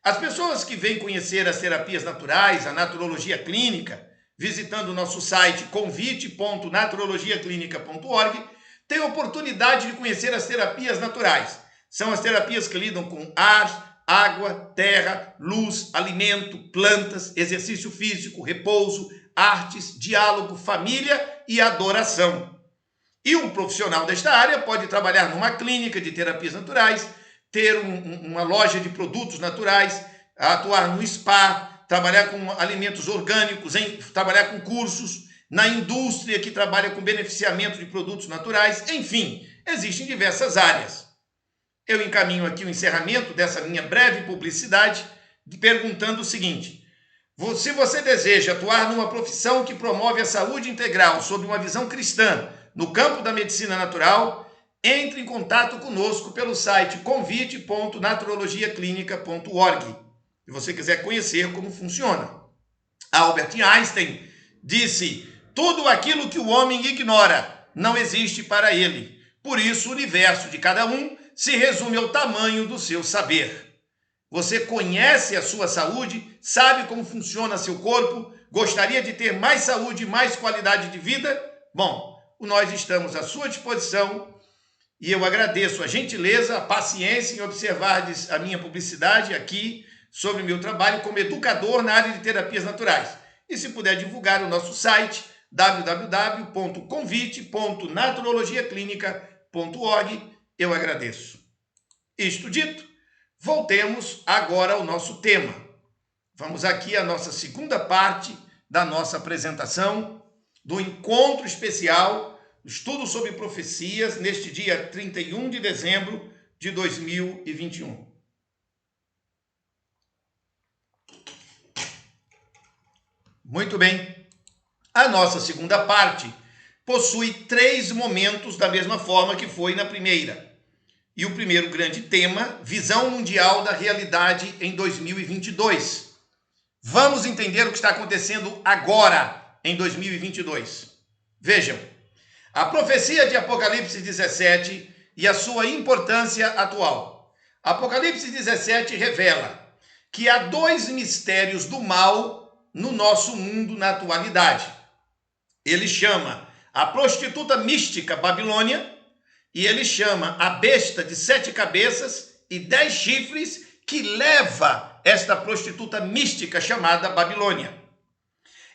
As pessoas que vêm conhecer as terapias naturais, a naturologia clínica, visitando o nosso site convite.naturologiaclinica.org, têm a oportunidade de conhecer as terapias naturais. São as terapias que lidam com ar, água, terra, luz, alimento, plantas, exercício físico, repouso, artes, diálogo, família e adoração. E um profissional desta área pode trabalhar numa clínica de terapias naturais, ter uma loja de produtos naturais, atuar no spa, trabalhar com alimentos orgânicos, trabalhar com cursos, na indústria que trabalha com beneficiamento de produtos naturais, enfim, existem diversas áreas. Eu encaminho aqui o encerramento dessa minha breve publicidade, perguntando o seguinte: se você deseja atuar numa profissão que promove a saúde integral sob uma visão cristã no campo da medicina natural, entre em contato conosco pelo site convite.naturologiaclinica.org. Se você quiser conhecer como funciona. Albert Einstein disse: tudo aquilo que o homem ignora não existe para ele. Por isso, o universo de cada um se resume ao tamanho do seu saber. Você conhece a sua saúde, sabe como funciona seu corpo, gostaria de ter mais saúde e mais qualidade de vida? Bom, nós estamos à sua disposição e eu agradeço a gentileza, a paciência em observar a minha publicidade aqui sobre o meu trabalho como educador na área de terapias naturais. E se puder divulgar o nosso site www.convite.naturologiaclinica.org, eu agradeço. Isto dito, voltemos agora ao nosso tema. Vamos aqui à nossa segunda parte da nossa apresentação do encontro especial, estudo sobre profecias, neste dia 31 de dezembro de 2021. Muito bem. A nossa segunda parte possui 3 momentos da mesma forma que foi na primeira. E o primeiro grande tema, visão mundial da realidade em 2022. Vamos entender o que está acontecendo agora, em 2022. Vejam, a profecia de Apocalipse 17 e a sua importância atual. Apocalipse 17 revela que há 2 mistérios do mal no nosso mundo na atualidade. Ele chama a prostituta mística Babilônia, e ele chama a besta de 7 cabeças e 10 chifres que leva esta prostituta mística chamada Babilônia.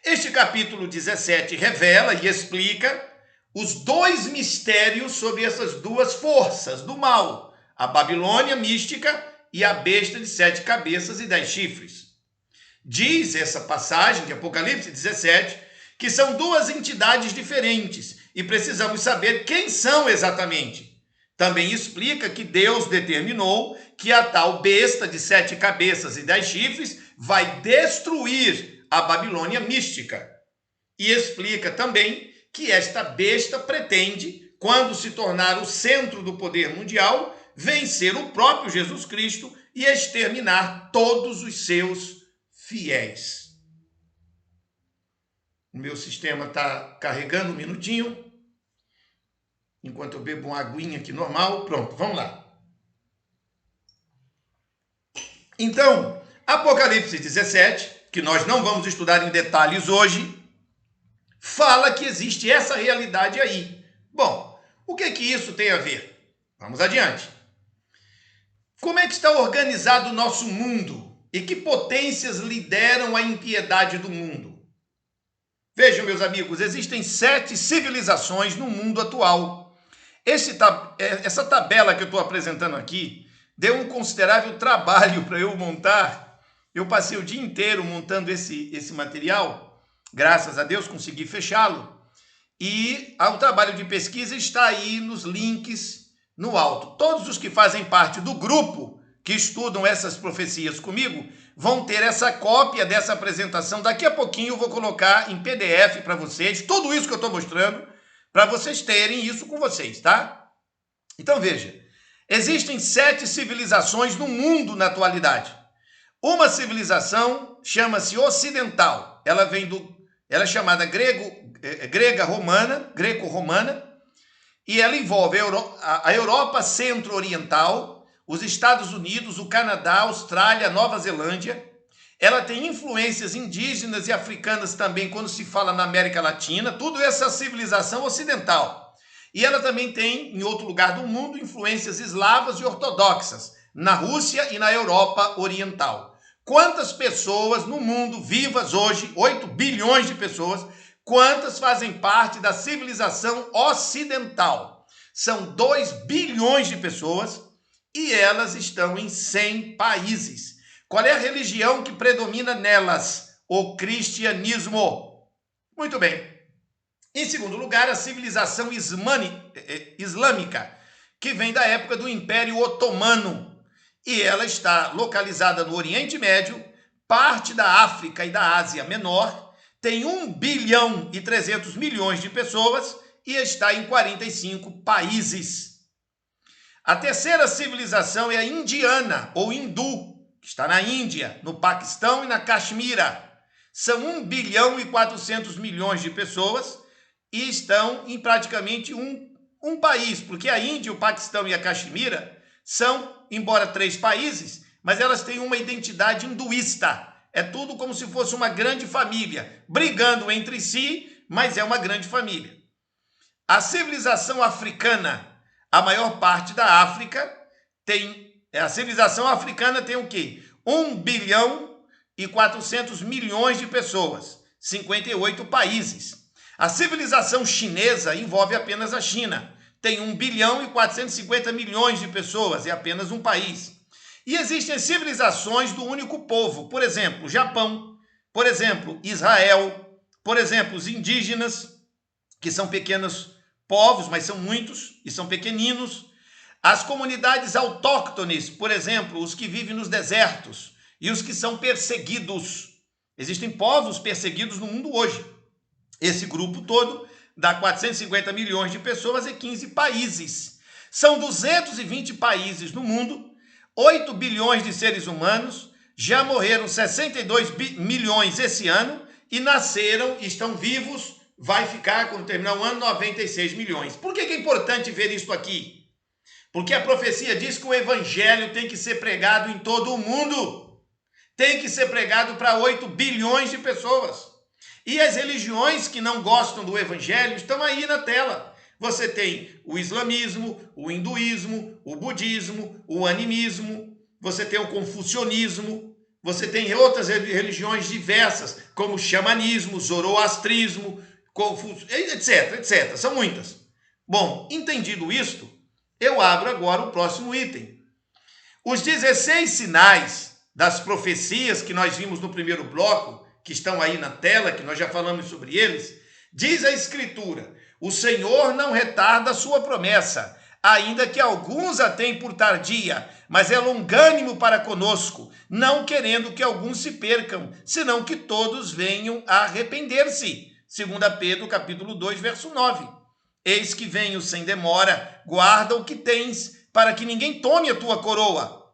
Este capítulo 17 revela e explica os 2 mistérios sobre essas 2 forças do mal, a Babilônia mística e a besta de 7 cabeças e 10 chifres. Diz essa passagem de Apocalipse 17 que são 2 entidades diferentes e precisamos saber quem são exatamente. Também explica que Deus determinou que a tal besta de 7 cabeças e 10 chifres vai destruir a Babilônia mística. E explica também que esta besta pretende, quando se tornar o centro do poder mundial, vencer o próprio Jesus Cristo e exterminar todos os seus fiéis. O meu sistema está carregando um minutinho, enquanto eu bebo uma aguinha aqui normal. Pronto, vamos lá. Então, Apocalipse 17, que nós não vamos estudar em detalhes hoje, fala que existe essa realidade aí. Bom, o que isso tem a ver? Vamos adiante. Como é que está organizado o nosso mundo e que potências lideram a impiedade do mundo? Vejam, meus amigos, existem 7 civilizações no mundo atual. Essa tabela que eu estou apresentando aqui deu um considerável trabalho para eu montar. Eu passei o dia inteiro montando esse material. Graças a Deus consegui fechá-lo. E o trabalho de pesquisa está aí nos links no alto. Todos os que fazem parte do grupo que estudam essas profecias comigo vão ter essa cópia dessa apresentação. Daqui a pouquinho eu vou colocar em PDF para vocês, tudo isso que eu estou mostrando, para vocês terem isso com vocês, tá? Então veja, existem 7 civilizações no mundo na atualidade. Uma civilização chama-se ocidental. Ela é chamada greco-romana, e ela envolve a Europa centro-oriental, os Estados Unidos, o Canadá, a Austrália, a Nova Zelândia. Ela tem influências indígenas e africanas também quando se fala na América Latina, tudo essa civilização ocidental. E ela também tem, em outro lugar do mundo, influências eslavas e ortodoxas, na Rússia e na Europa Oriental. Quantas pessoas no mundo vivas hoje, 8 bilhões de pessoas, quantas fazem parte da civilização ocidental? São 2 bilhões de pessoas e elas estão em 100 países. Qual é a religião que predomina nelas? O cristianismo. Muito bem. Em segundo lugar, a civilização islâmica, que vem da época do Império Otomano. E ela está localizada no Oriente Médio, parte da África e da Ásia Menor, tem 1 bilhão e 300 milhões de pessoas e está em 45 países. A terceira civilização é a indiana, ou hindu, que está na Índia, no Paquistão e na Caxemira. São 1 bilhão e 400 milhões de pessoas e estão em praticamente um um país, porque a Índia, o Paquistão e a Caxemira são, embora 3 países, mas elas têm uma identidade hinduísta. É tudo como se fosse uma grande família, brigando entre si, mas é uma grande família. A civilização africana, a maior parte da África a civilização africana tem o quê? 1 bilhão e 400 milhões de pessoas, 58 países. A civilização chinesa envolve apenas a China, tem 1 bilhão e 450 milhões de pessoas, é apenas um país. E existem civilizações do único povo, por exemplo, o Japão, por exemplo, Israel, por exemplo, os indígenas, que são pequenos povos, mas são muitos e são pequeninos. As comunidades autóctones, por exemplo, os que vivem nos desertos e os que são perseguidos. Existem povos perseguidos no mundo hoje. Esse grupo todo dá 450 milhões de pessoas e 15 países. São 220 países no mundo, 8 bilhões de seres humanos, já morreram 62 milhões esse ano e nasceram, estão vivos, vai ficar, quando terminar o ano, 96 milhões. Por que é importante ver isso aqui? Porque a profecia diz que o evangelho tem que ser pregado em todo o mundo. Tem que ser pregado para 8 bilhões de pessoas. E as religiões que não gostam do evangelho estão aí na tela. Você tem o islamismo, o hinduísmo, o budismo, o animismo, você tem o confucionismo, você tem outras religiões diversas, como o xamanismo, o zoroastrismo, etc, etc. São muitas. Bom, entendido isto, eu abro agora o próximo item. Os 16 sinais das profecias que nós vimos no primeiro bloco, que estão aí na tela, que nós já falamos sobre eles, diz a Escritura: o Senhor não retarda a sua promessa, ainda que alguns a tenham por tardia, mas é longânimo para conosco, não querendo que alguns se percam, senão que todos venham a arrepender-se. 2 Pedro, capítulo 2, verso 9. Eis que venho sem demora, guarda o que tens, para que ninguém tome a tua coroa.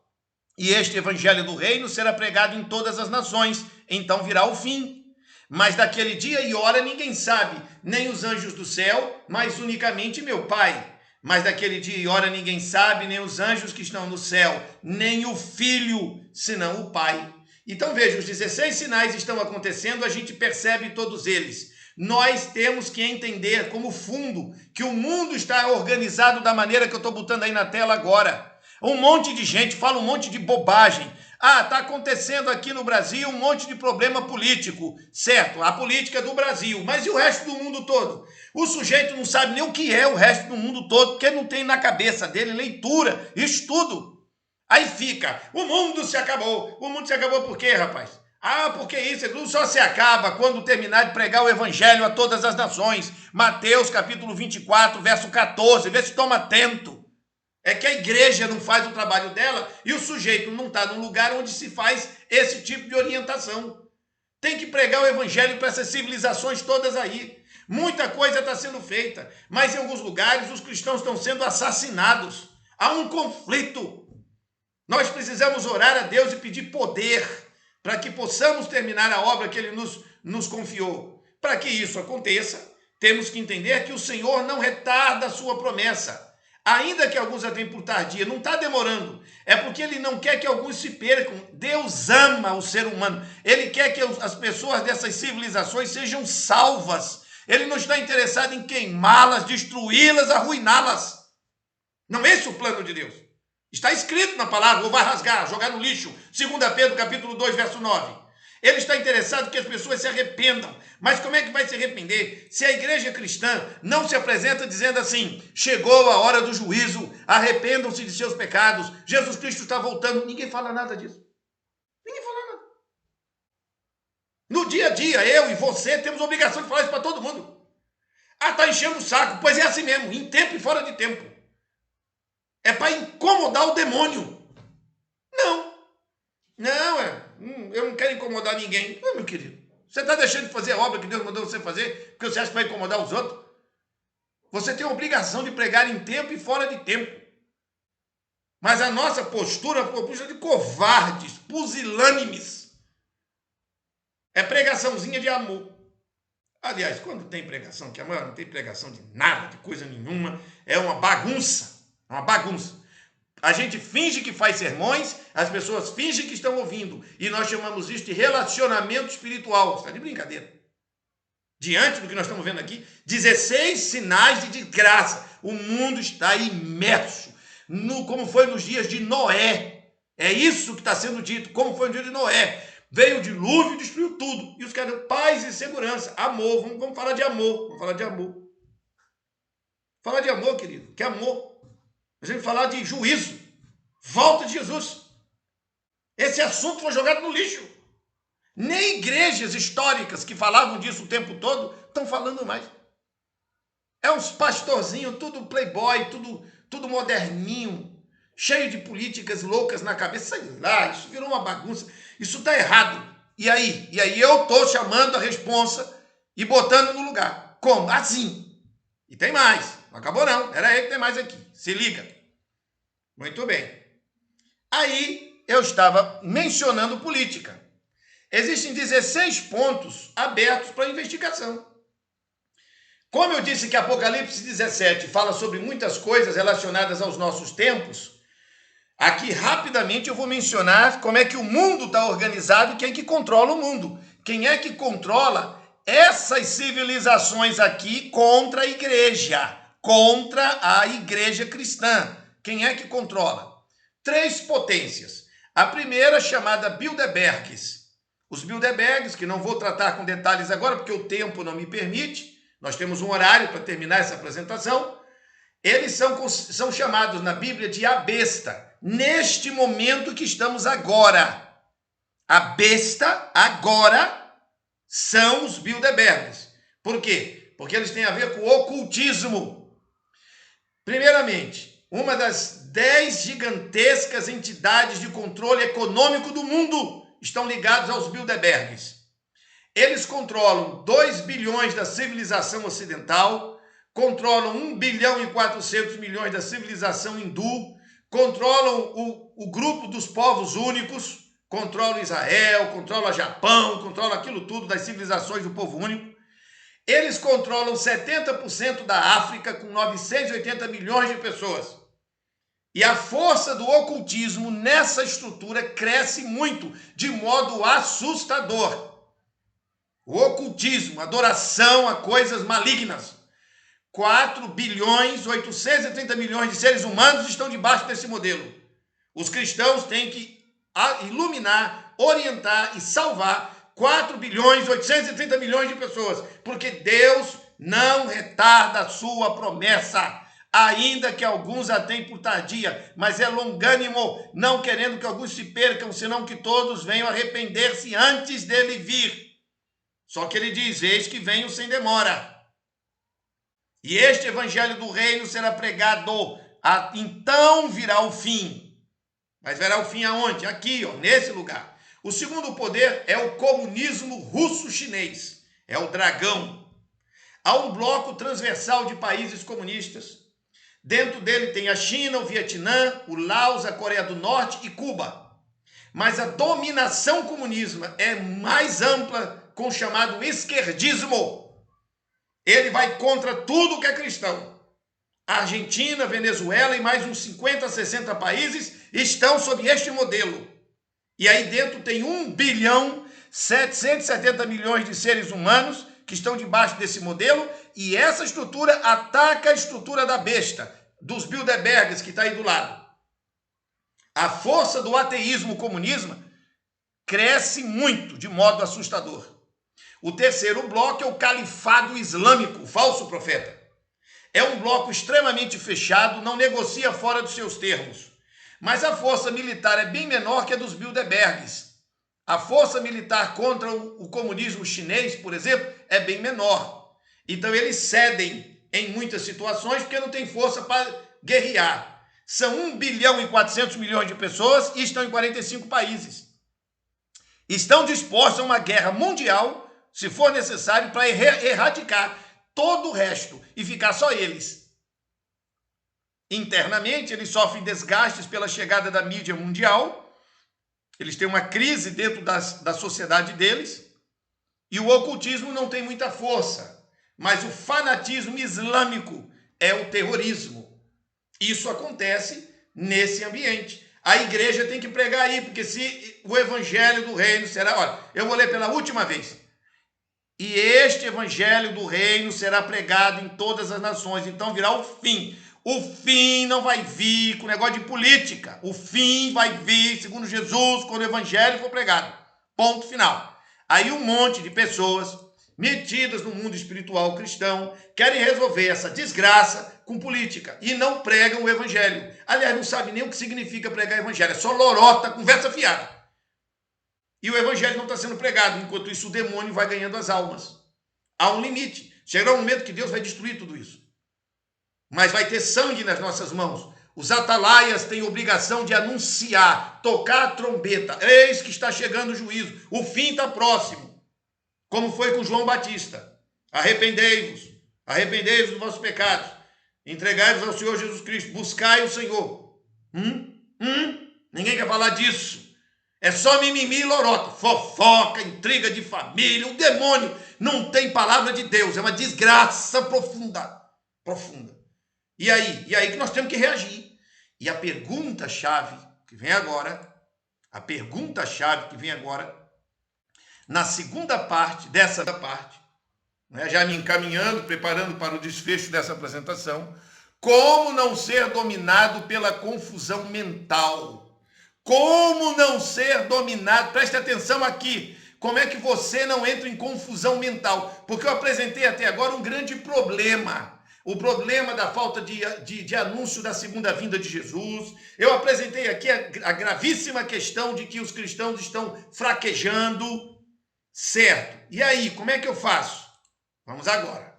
E este evangelho do reino será pregado em todas as nações, então virá o fim. Mas daquele dia e hora ninguém sabe, nem os anjos do céu, mas unicamente meu Pai. Mas daquele dia e hora ninguém sabe, nem os anjos que estão no céu, nem o Filho, senão o Pai. Então veja, os 16 sinais estão acontecendo, a gente percebe todos eles. Nós temos que entender como fundo que o mundo está organizado da maneira que eu estou botando aí na tela agora. Um monte de gente fala um monte de bobagem. Ah, está acontecendo aqui no Brasil um monte de problema político. Certo, a política do Brasil. Mas e o resto do mundo todo? O sujeito não sabe nem o que é o resto do mundo todo, porque não tem na cabeça dele leitura, estudo. Aí fica, o mundo se acabou. O mundo se acabou por quê, rapaz? Ah, porque isso tudo só se acaba quando terminar de pregar o evangelho a todas as nações. Mateus capítulo 24, verso 14. Vê se toma atento. É que a igreja não faz o trabalho dela e o sujeito não está num lugar onde se faz esse tipo de orientação. Tem que pregar o evangelho para essas civilizações todas aí. Muita coisa está sendo feita, mas em alguns lugares os cristãos estão sendo assassinados. Há um conflito. Nós precisamos orar a Deus e pedir poder para que possamos terminar a obra que Ele nos confiou. Para que isso aconteça, temos que entender que o Senhor não retarda a sua promessa. Ainda que alguns a tenham por tardia, não está demorando. É porque Ele não quer que alguns se percam. Deus ama o ser humano. Ele quer que as pessoas dessas civilizações sejam salvas. Ele não está interessado em queimá-las, destruí-las, arruiná-las. Não é esse o plano de Deus. Está escrito na palavra, ou vai rasgar, jogar no lixo. 2 Pedro, capítulo 2, verso 9. Ele está interessado que as pessoas se arrependam. Mas como é que vai se arrepender se a igreja cristã não se apresenta dizendo assim: chegou a hora do juízo, arrependam-se de seus pecados, Jesus Cristo está voltando? Ninguém fala nada disso. Ninguém fala nada. No dia a dia, eu e você temos a obrigação de falar isso para todo mundo. Ah, está enchendo o saco. Pois é assim mesmo, em tempo e fora de tempo. É para incomodar o demônio. Eu não quero incomodar ninguém. Não, meu querido. Você está deixando de fazer a obra que Deus mandou você fazer porque você acha que vai incomodar os outros? Você tem a obrigação de pregar em tempo e fora de tempo. Mas a nossa postura é uma postura de covardes, pusilânimes. É pregaçãozinha de amor. Aliás, quando tem pregação que amanhã não tem pregação de nada, de coisa nenhuma, é uma bagunça, uma bagunça. A gente finge que faz sermões, as pessoas fingem que estão ouvindo, e nós chamamos isso de relacionamento espiritual. Está de brincadeira. Diante do que nós estamos vendo aqui, 16 sinais de desgraça. O mundo está imerso, como foi nos dias de Noé. É isso que está sendo dito, como foi no dia de Noé. Veio o dilúvio e destruiu tudo. E os caras, paz e segurança, amor. Vamos falar de amor. Vamos falar de amor. Falar de amor, querido. Que amor? A gente falar de juízo. Volta de Jesus. Esse assunto foi jogado no lixo. Nem igrejas históricas que falavam disso o tempo todo estão falando mais. É uns pastorzinhos, tudo playboy, tudo moderninho, cheio de políticas loucas na cabeça. Sei lá, isso virou uma bagunça. Isso está errado. E aí eu estou chamando a responsa e botando no lugar. Como? Assim. E tem mais. Não acabou não. Era aí que tem mais aqui. Se liga. Muito bem. Aí eu estava mencionando política. Existem 16 pontos abertos para investigação. Como eu disse que Apocalipse 17 fala sobre muitas coisas relacionadas aos nossos tempos, aqui rapidamente eu vou mencionar como é que o mundo está organizado e quem é que controla o mundo. Quem é que controla essas civilizações aqui contra a igreja cristã. Quem é que controla? 3 potências. A primeira chamada Bilderbergs. Os Bilderbergs, que não vou tratar com detalhes agora, porque o tempo não me permite, nós temos um horário para terminar essa apresentação, eles são chamados na Bíblia de a besta, neste momento que estamos agora. A besta, agora, são os Bilderbergs. Por quê? Porque eles têm a ver com o ocultismo. Primeiramente, uma das 10 gigantescas entidades de controle econômico do mundo estão ligados aos Bilderbergs. Eles controlam 2 bilhões da civilização ocidental, controlam 1 bilhão e 400 milhões da civilização hindu, controlam o grupo dos povos únicos, controlam Israel, controlam Japão, controlam aquilo tudo das civilizações do povo único. Eles controlam 70% da África, com 980 milhões de pessoas. E a força do ocultismo nessa estrutura cresce muito, de modo assustador. O ocultismo, adoração a coisas malignas. 4 bilhões, 830 milhões de seres humanos estão debaixo desse modelo. Os cristãos têm que iluminar, orientar e salvar 4 bilhões, 830 milhões de pessoas, porque Deus não retarda a sua promessa, ainda que alguns a tenham por tardia, mas é longânimo, não querendo que alguns se percam, senão que todos venham arrepender-se antes dele vir. Só que ele diz, eis que venho sem demora. E este evangelho do reino será pregado, então virá o fim. Mas virá o fim aonde? Aqui, nesse lugar. O segundo poder é o comunismo russo-chinês, é o dragão. Há um bloco transversal de países comunistas. Dentro dele tem a China, o Vietnã, o Laos, a Coreia do Norte e Cuba. Mas a dominação comunista é mais ampla, com o chamado esquerdismo. Ele vai contra tudo que é cristão. A Argentina, Venezuela e mais uns 50, 60 países estão sob este modelo. E aí dentro tem 1 bilhão, 770 milhões de seres humanos que estão debaixo desse modelo, e essa estrutura ataca a estrutura da besta, dos Bilderbergs, que está aí do lado. A força do ateísmo comunismo cresce muito, de modo assustador. O terceiro bloco é o califado islâmico, o falso profeta. É um bloco extremamente fechado, não negocia fora dos seus termos. Mas a força militar é bem menor que a dos Bilderbergs. A força militar contra o comunismo chinês, por exemplo, é bem menor. Então eles cedem em muitas situações porque não tem força para guerrear. São 1 bilhão e 400 milhões de pessoas e estão em 45 países. Estão dispostos a uma guerra mundial, se for necessário, para erradicar todo o resto e ficar só eles. Internamente, eles sofrem desgastes pela chegada da mídia mundial. Eles têm uma crise dentro da sociedade deles. E o ocultismo não tem muita força, mas o fanatismo islâmico é o terrorismo. Isso acontece nesse ambiente. A igreja tem que pregar aí, porque se o evangelho do reino será... Olha, eu vou ler pela última vez. E este evangelho do reino será pregado em todas as nações. Então virá o fim. O fim não vai vir com negócio de política. O fim vai vir, segundo Jesus, quando o evangelho for pregado. Ponto final. Aí um monte de pessoas metidas no mundo espiritual cristão querem resolver essa desgraça com política e não pregam o evangelho. Aliás, não sabe nem o que significa pregar evangelho. É só lorota, conversa fiada. E o evangelho não está sendo pregado. Enquanto isso, o demônio vai ganhando as almas. Há um limite. Chegará um momento que Deus vai destruir tudo isso. Mas vai ter sangue nas nossas mãos. Os atalaias têm obrigação de anunciar, tocar a trombeta. Eis que está chegando o juízo. O fim está próximo. Como foi com João Batista. Arrependei-vos. Arrependei-vos dos vossos pecados. Entregai-vos ao Senhor Jesus Cristo. Buscai o Senhor. Ninguém quer falar disso. É só mimimi e lorota. Fofoca, intriga de família. O demônio não tem palavra de Deus. É uma desgraça profunda. Profunda. E aí que nós temos que reagir. E a pergunta-chave que vem agora, na segunda parte dessa parte, né, já me encaminhando, preparando para o desfecho dessa apresentação, como não ser dominado pela confusão mental? Como não ser dominado? Preste atenção aqui. Como é que você não entra em confusão mental? Porque eu apresentei até agora um grande problema. O problema da falta de anúncio da segunda vinda de Jesus. Eu apresentei aqui a gravíssima questão de que os cristãos estão fraquejando. Certo. E aí, como é que eu faço? Vamos agora.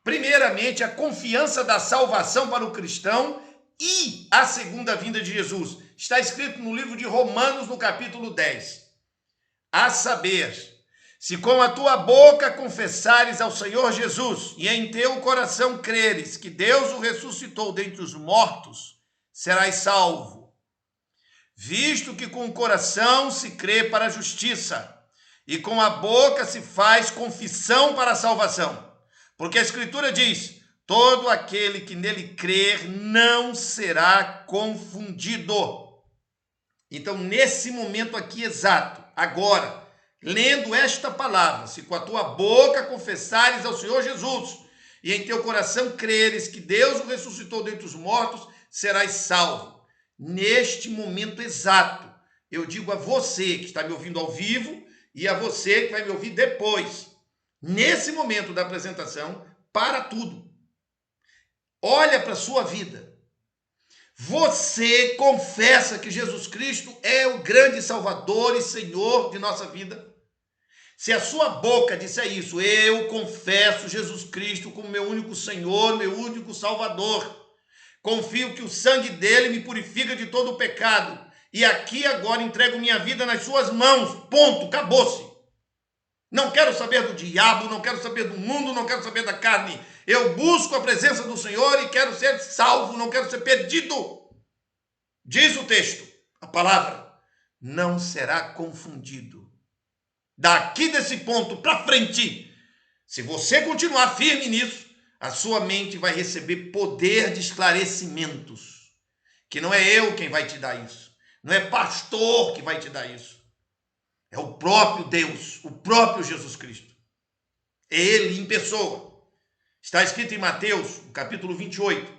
Primeiramente, a confiança da salvação para o cristão e a segunda vinda de Jesus. Está escrito no livro de Romanos, no capítulo 10. A saber, se com a tua boca confessares ao Senhor Jesus e em teu coração creres que Deus o ressuscitou dentre os mortos, serás salvo. Visto que com o coração se crê para a justiça e com a boca se faz confissão para a salvação. Porque a Escritura diz, todo aquele que nele crer não será confundido. Então, nesse momento aqui exato, agora, lendo esta palavra, se com a tua boca confessares ao Senhor Jesus e em teu coração creres que Deus o ressuscitou dentre os mortos, serás salvo. Neste momento exato, eu digo a você que está me ouvindo ao vivo e a você que vai me ouvir depois, nesse momento da apresentação, para tudo. Olha para a sua vida. Você confessa que Jesus Cristo é o grande Salvador e Senhor de nossa vida? Se a sua boca disser isso, eu confesso Jesus Cristo como meu único Senhor, meu único Salvador. Confio que o sangue dele me purifica de todo o pecado. E aqui agora entrego minha vida nas suas mãos. Ponto, acabou-se. Não quero saber do diabo, não quero saber do mundo, não quero saber da carne. Eu busco a presença do Senhor e quero ser salvo, não quero ser perdido. Diz o texto, a palavra, não será confundido. Daqui desse ponto para frente, se você continuar firme nisso, a sua mente vai receber poder de esclarecimentos. Que não é eu quem vai te dar isso. Não é pastor que vai te dar isso. É o próprio Deus, o próprio Jesus Cristo. É Ele em pessoa. Está escrito em Mateus, no capítulo 28,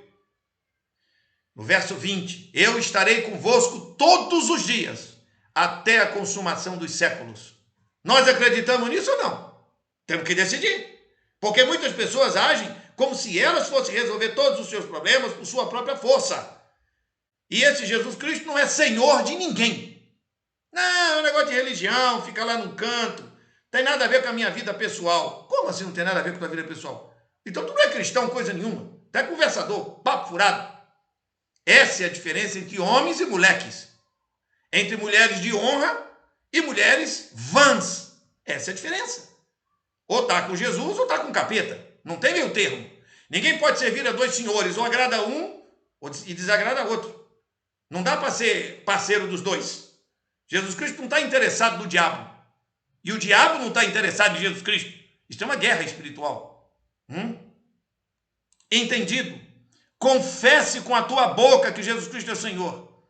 no verso 20. Eu estarei convosco todos os dias, até a consumação dos séculos. Nós acreditamos nisso ou não? Temos que decidir. Porque muitas pessoas agem como se elas fossem resolver todos os seus problemas por sua própria força. E esse Jesus Cristo não é senhor de ninguém. Não, é um negócio de religião, fica lá num canto. Tem nada a ver com a minha vida pessoal. Como assim não tem nada a ver com a tua vida pessoal? Então tu não é cristão, coisa nenhuma. Tu é conversador, papo furado. Essa é a diferença entre homens e moleques. Entre mulheres de honra e mulheres vãs. Essa é a diferença. Ou tá com Jesus ou tá com capeta. Não tem meio termo. Ninguém pode servir a dois senhores. Ou agrada um e desagrada outro. Não dá para ser parceiro dos dois. Jesus Cristo não está interessado no diabo. E o diabo não está interessado em Jesus Cristo. Isto é uma guerra espiritual. Entendido? Confesse com a tua boca que Jesus Cristo é o Senhor.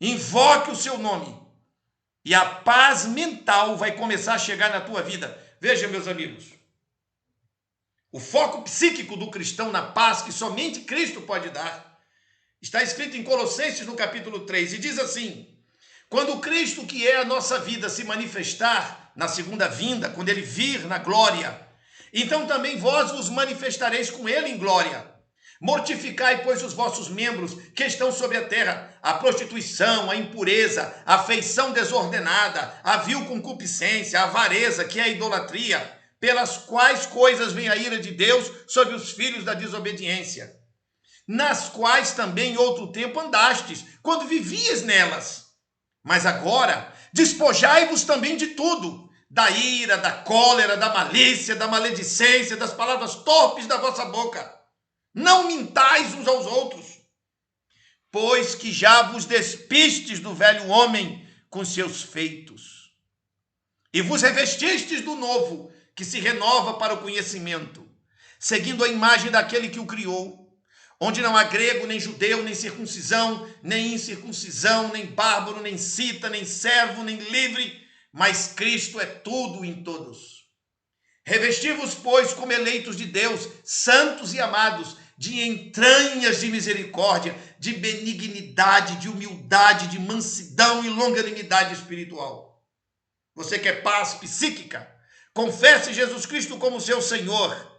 Invoque o seu nome. E a paz mental vai começar a chegar na tua vida. Veja, meus amigos. O foco psíquico do cristão na paz que somente Cristo pode dar está escrito em Colossenses no capítulo 3 e diz assim: quando Cristo, que é a nossa vida, se manifestar na segunda vinda, quando ele vir na glória, então também vós vos manifestareis com ele em glória. Mortificai, pois, os vossos membros que estão sobre a terra, a prostituição, a impureza, a afeição desordenada, a vil concupiscência, a avareza, que é a idolatria, pelas quais coisas vem a ira de Deus sobre os filhos da desobediência, nas quais também em outro tempo andastes, quando vivias nelas. Mas agora, despojai-vos também de tudo, da ira, da cólera, da malícia, da maledicência, das palavras torpes da vossa boca. Não mintais uns aos outros, pois que já vos despistes do velho homem com seus feitos, e vos revestistes do novo, que se renova para o conhecimento, seguindo a imagem daquele que o criou, onde não há grego, nem judeu, nem circuncisão, nem incircuncisão, nem bárbaro, nem cita, nem servo, nem livre, mas Cristo é tudo em todos. Revesti-vos, pois, como eleitos de Deus, santos e amados, de entranhas de misericórdia, de benignidade, de humildade, de mansidão e longanimidade espiritual. Você quer paz psíquica? Confesse Jesus Cristo como seu Senhor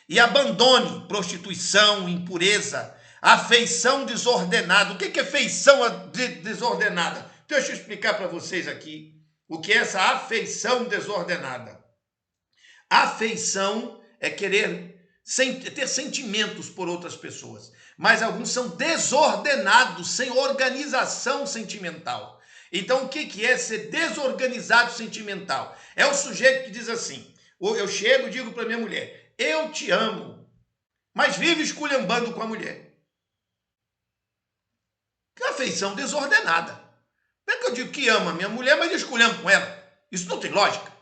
e abandone prostituição, impureza, afeição desordenada. O que é feição desordenada? Deixa eu explicar para vocês aqui o que é essa afeição desordenada. Afeição é querer ter sentimentos por outras pessoas, mas alguns são desordenados, sem organização sentimental. Então, o que é ser desorganizado sentimental? É o sujeito que diz assim, eu chego e digo para minha mulher, eu te amo, mas vive esculhambando com a mulher. Que afeição desordenada. Como é que eu digo que ama a minha mulher, mas esculhambo com ela? Isso não tem lógica.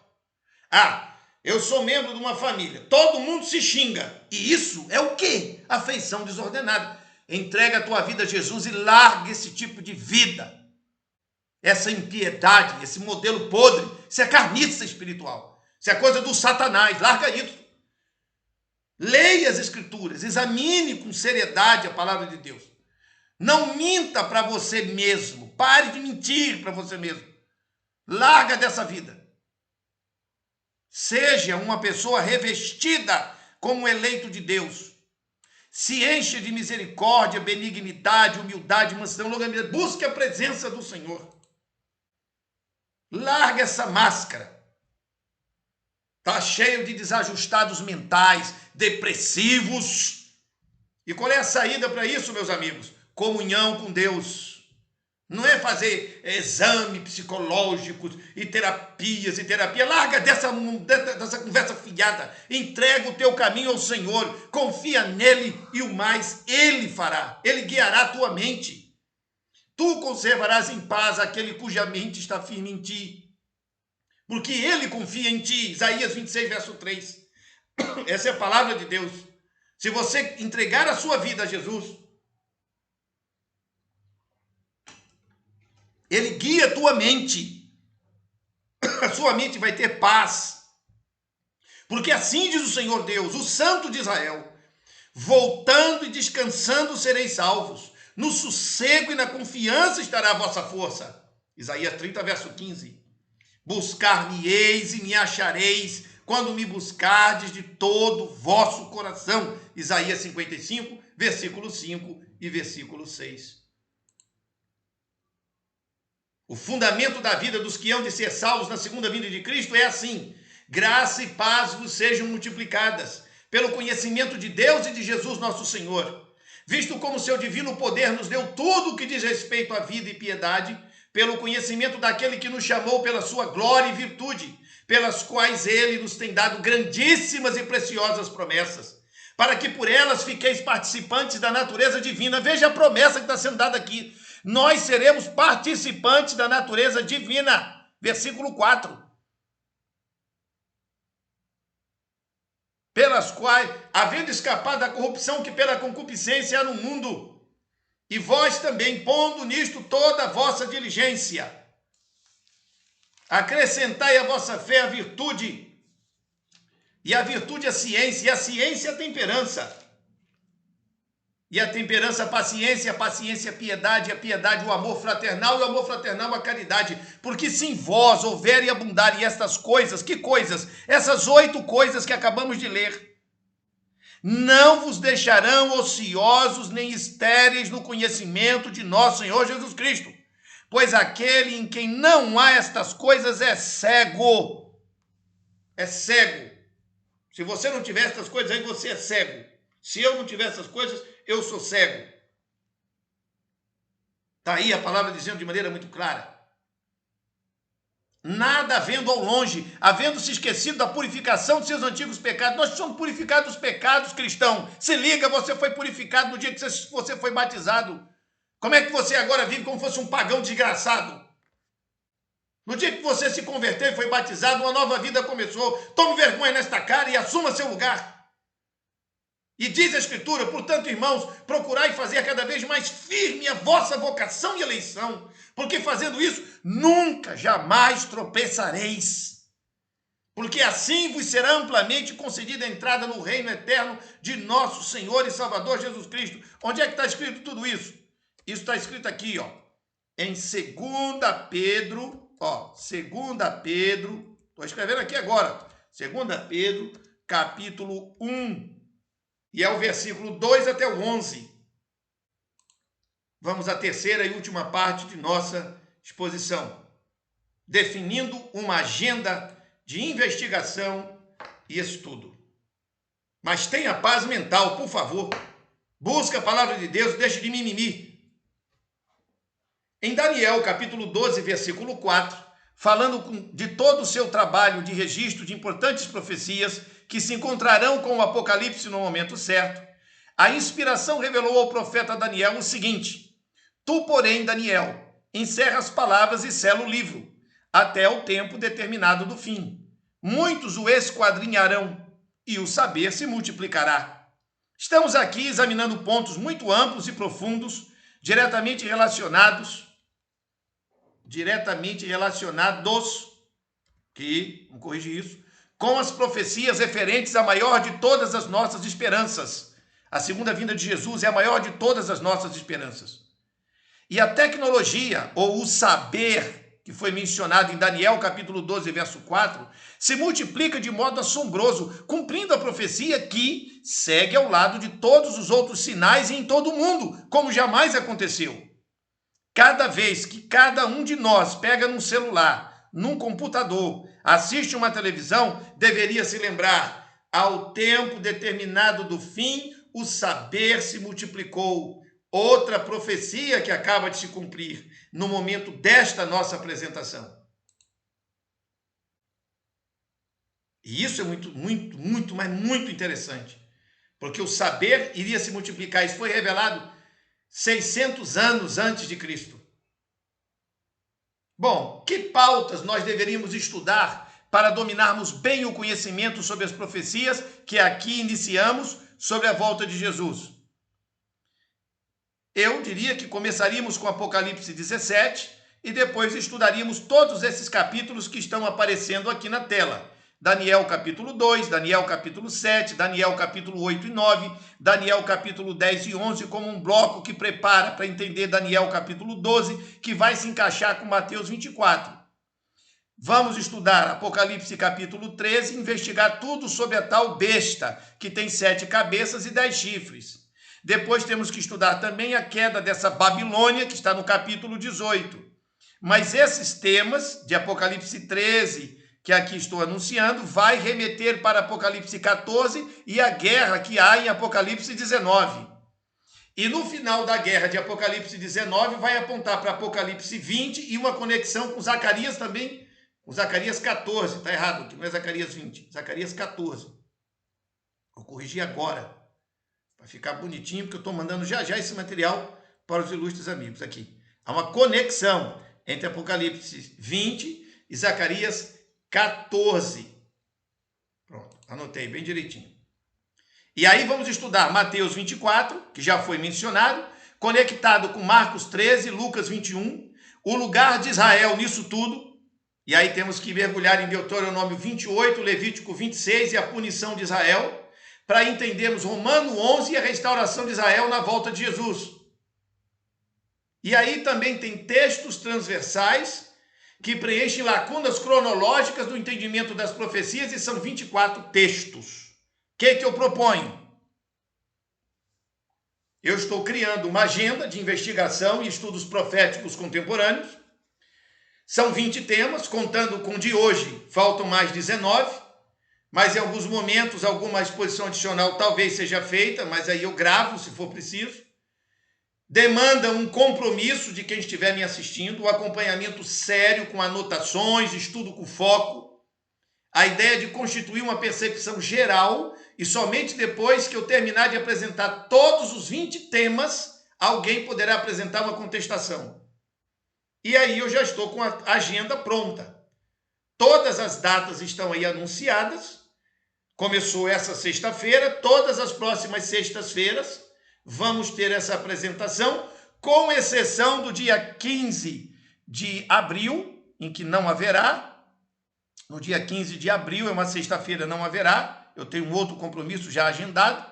Eu sou membro de uma família, todo mundo se xinga. E isso é o quê? Afeição desordenada. Entrega a tua vida a Jesus e larga esse tipo de vida. Essa impiedade, esse modelo podre, isso é carniça espiritual. Isso é coisa do Satanás, larga isso. Leia as Escrituras, examine com seriedade a palavra de Deus. Não minta para você mesmo, pare de mentir para você mesmo. Larga dessa vida. Seja uma pessoa revestida como eleito de Deus. Se enche de misericórdia, benignidade, humildade, mansidão, longanimidade. Busque a presença do Senhor. Larga essa máscara. Está cheio de desajustados mentais, depressivos. E qual é a saída para isso, meus amigos? Comunhão com Deus. Não é fazer exame psicológicos e terapias e terapia. Larga dessa conversa fiada. Entrega o teu caminho ao Senhor. Confia nele e o mais ele fará. Ele guiará a tua mente. Tu conservarás em paz aquele cuja mente está firme em ti, porque ele confia em ti. Isaías 26, verso 3. Essa é a palavra de Deus. Se você entregar a sua vida a Jesus, ele guia a tua mente. A sua mente vai ter paz. Porque assim diz o Senhor Deus, o Santo de Israel: voltando e descansando sereis salvos. No sossego e na confiança estará a vossa força. Isaías 30, verso 15. Buscar-me-eis e me achareis, quando me buscardes de todo o vosso coração. Isaías 55, versículo 5 e versículo 6. O fundamento da vida dos que hão de ser salvos na segunda vinda de Cristo é assim: graça e paz vos sejam multiplicadas, pelo conhecimento de Deus e de Jesus nosso Senhor, visto como seu divino poder nos deu tudo o que diz respeito à vida e piedade, pelo conhecimento daquele que nos chamou pela sua glória e virtude, pelas quais ele nos tem dado grandíssimas e preciosas promessas, para que por elas fiqueis participantes da natureza divina. Veja a promessa que está sendo dada aqui: nós seremos participantes da natureza divina. Versículo 4. pelas quais, havendo escapado da corrupção que pela concupiscência há no mundo, e vós também, pondo nisto toda a vossa diligência, acrescentai à vossa fé a virtude, e a virtude a ciência, e a ciência a temperança, e a temperança a paciência, a paciência a piedade, e a piedade o amor fraternal, e o amor fraternal a caridade. Porque se em vós houverem abundarem estas coisas, que coisas? Essas 8 coisas que acabamos de ler, não vos deixarão ociosos nem estéreis no conhecimento de nosso Senhor Jesus Cristo. Pois aquele em quem não há estas coisas é cego. É cego. Se você não tiver estas coisas aí, você é cego. Se eu não tiver essas coisas, eu sou cego. Está aí a palavra dizendo de maneira muito clara. Nada havendo ao longe, havendo se esquecido da purificação de seus antigos pecados. Nós somos purificados dos pecados, cristão. Se liga, você foi purificado no dia que você foi batizado. Como é que você agora vive como fosse um pagão desgraçado? No dia que você se converteu e foi batizado, uma nova vida começou. Tome vergonha nesta cara e assuma seu lugar. E diz a Escritura, portanto, irmãos, procurai fazer cada vez mais firme a vossa vocação e eleição, porque fazendo isso, nunca, jamais tropeçareis. Porque assim vos será amplamente concedida a entrada no reino eterno de nosso Senhor e Salvador Jesus Cristo. Onde é que está escrito tudo isso? Isso está escrito aqui, ó, em 2 Pedro, ó, 2 Pedro, estou escrevendo aqui agora, 2 Pedro, capítulo 1, e é o versículo 2 até o 11. Vamos à terceira e última parte de nossa exposição, definindo uma agenda de investigação e estudo. Mas tenha paz mental, por favor. Busca a palavra de Deus, deixe de mimimi. Em Daniel, capítulo 12, versículo 4, falando de todo o seu trabalho de registro de importantes profecias que se encontrarão com o Apocalipse no momento certo, a inspiração revelou ao profeta Daniel o seguinte: tu, porém, Daniel, encerra as palavras e sela o livro, até o tempo determinado do fim. Muitos o esquadrinharão, e o saber se multiplicará. Estamos aqui examinando pontos muito amplos e profundos, diretamente relacionados, vamos corrigir isso, com as profecias referentes à maior de todas as nossas esperanças. A segunda vinda de Jesus é a maior de todas as nossas esperanças. E a tecnologia, ou o saber, que foi mencionado em Daniel, capítulo 12, verso 4, se multiplica de modo assombroso, cumprindo a profecia que segue ao lado de todos os outros sinais e em todo o mundo, como jamais aconteceu. Cada vez que cada um de nós pega num celular, num computador, assiste uma televisão, deveria se lembrar: ao tempo determinado do fim, o saber se multiplicou. Outra profecia que acaba de se cumprir no momento desta nossa apresentação. E isso é muito interessante, porque o saber iria se multiplicar. Isso foi revelado 600 anos antes de Cristo. Bom, que pautas nós deveríamos estudar para dominarmos bem o conhecimento sobre as profecias que aqui iniciamos sobre a volta de Jesus? Eu diria que começaríamos com Apocalipse 17 e depois estudaríamos todos esses capítulos que estão aparecendo aqui na tela. Daniel capítulo 2, Daniel capítulo 7, Daniel capítulo 8 e 9, Daniel capítulo 10 e 11, como um bloco que prepara para entender Daniel capítulo 12, que vai se encaixar com Mateus 24. Vamos estudar Apocalipse capítulo 13 e investigar tudo sobre a tal besta, que tem 7 cabeças e 10 chifres. Depois temos que estudar também a queda dessa Babilônia, que está no capítulo 18. Mas esses temas de Apocalipse 13, que aqui estou anunciando, vai remeter para Apocalipse 14 e a guerra que há em Apocalipse 19. E no final da guerra de Apocalipse 19 vai apontar para Apocalipse 20 e uma conexão com Zacarias também, com Zacarias 14. Está errado, que não é Zacarias 20, Zacarias 14. Vou corrigir agora, para ficar bonitinho, porque eu estou mandando já esse material para os ilustres amigos aqui. Há uma conexão entre Apocalipse 20 e Zacarias 14. Pronto, anotei bem direitinho. E aí vamos estudar Mateus 24, que já foi mencionado, conectado com Marcos 13, Lucas 21, o lugar de Israel nisso tudo. E aí temos que mergulhar em Deuteronômio 28, Levítico 26 e a punição de Israel, para entendermos Romano 11 e a restauração de Israel na volta de Jesus. E aí também tem textos transversais que preenchem lacunas cronológicas do entendimento das profecias, e são 24 textos. O que eu proponho? Eu estou criando uma agenda de investigação e estudos proféticos contemporâneos. São 20 temas, contando com o de hoje, faltam mais 19, mas em alguns momentos alguma exposição adicional talvez seja feita, mas aí eu gravo se for preciso. Demanda um compromisso de quem estiver me assistindo, um acompanhamento sério com anotações, estudo com foco. A ideia de constituir uma percepção geral e somente depois que eu terminar de apresentar todos os 20 temas, alguém poderá apresentar uma contestação. E aí eu já estou com a agenda pronta. Todas as datas estão aí anunciadas. Começou essa sexta-feira, todas as próximas sextas-feiras vamos ter essa apresentação, com exceção do dia 15 de abril, em que não haverá. No dia 15 de abril, é uma sexta-feira, não haverá. Eu tenho um outro compromisso já agendado.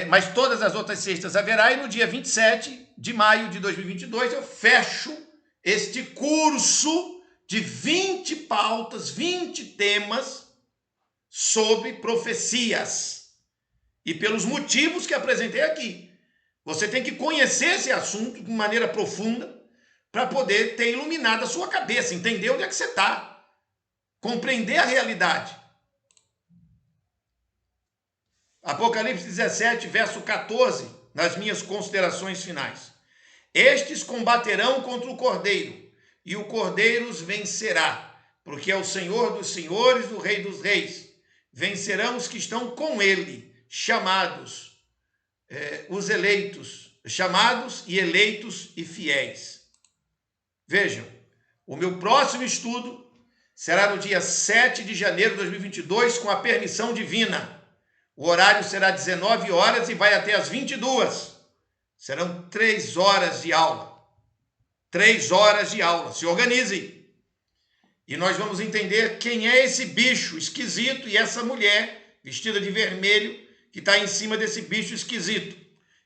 Mas todas as outras sextas haverá. E no dia 27 de maio de 2022, eu fecho este curso de 20 pautas, 20 temas sobre profecias. E pelos motivos que apresentei aqui. Você tem que conhecer esse assunto de maneira profunda para poder ter iluminado a sua cabeça, entender onde é que você está, compreender a realidade. Apocalipse 17, verso 14, nas minhas considerações finais. Estes combaterão contra o Cordeiro, e o Cordeiro os vencerá, porque é o Senhor dos senhores, o Rei dos reis. Vencerão os que estão com ele, chamados, os eleitos, chamados e eleitos e fiéis. Vejam, o meu próximo estudo será no dia 7 de janeiro de 2022, com a permissão divina. O horário será 19 horas e vai até às 22. Serão 3 horas de aula. 3 horas de aula. Se organize. E nós vamos entender quem é esse bicho esquisito e essa mulher vestida de vermelho que está em cima desse bicho esquisito.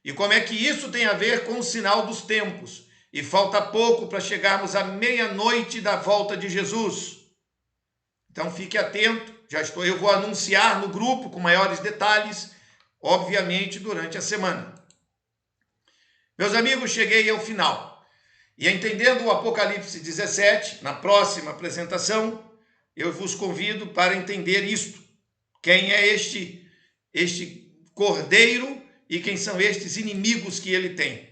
E como é que isso tem a ver com o sinal dos tempos. E falta pouco para chegarmos à meia-noite da volta de Jesus. Então fique atento. Eu vou anunciar no grupo com maiores detalhes, obviamente, durante a semana. Meus amigos, cheguei ao final. E entendendo o Apocalipse 17, na próxima apresentação, eu vos convido para entender isto. Quem é este cordeiro e quem são estes inimigos que ele tem.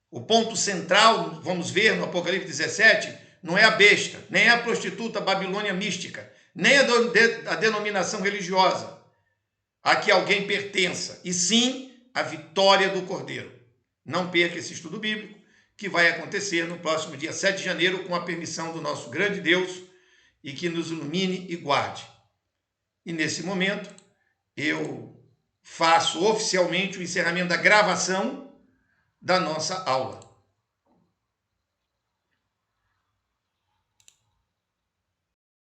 O ponto central, vamos ver no Apocalipse 17, não é a besta, nem é a prostituta Babilônia mística, nem a denominação religiosa a que alguém pertença, e sim a vitória do Cordeiro. Não perca esse estudo bíblico, que vai acontecer no próximo dia 7 de janeiro, com a permissão do nosso grande Deus, e que nos ilumine e guarde. E nesse momento, eu faço oficialmente o encerramento da gravação da nossa aula.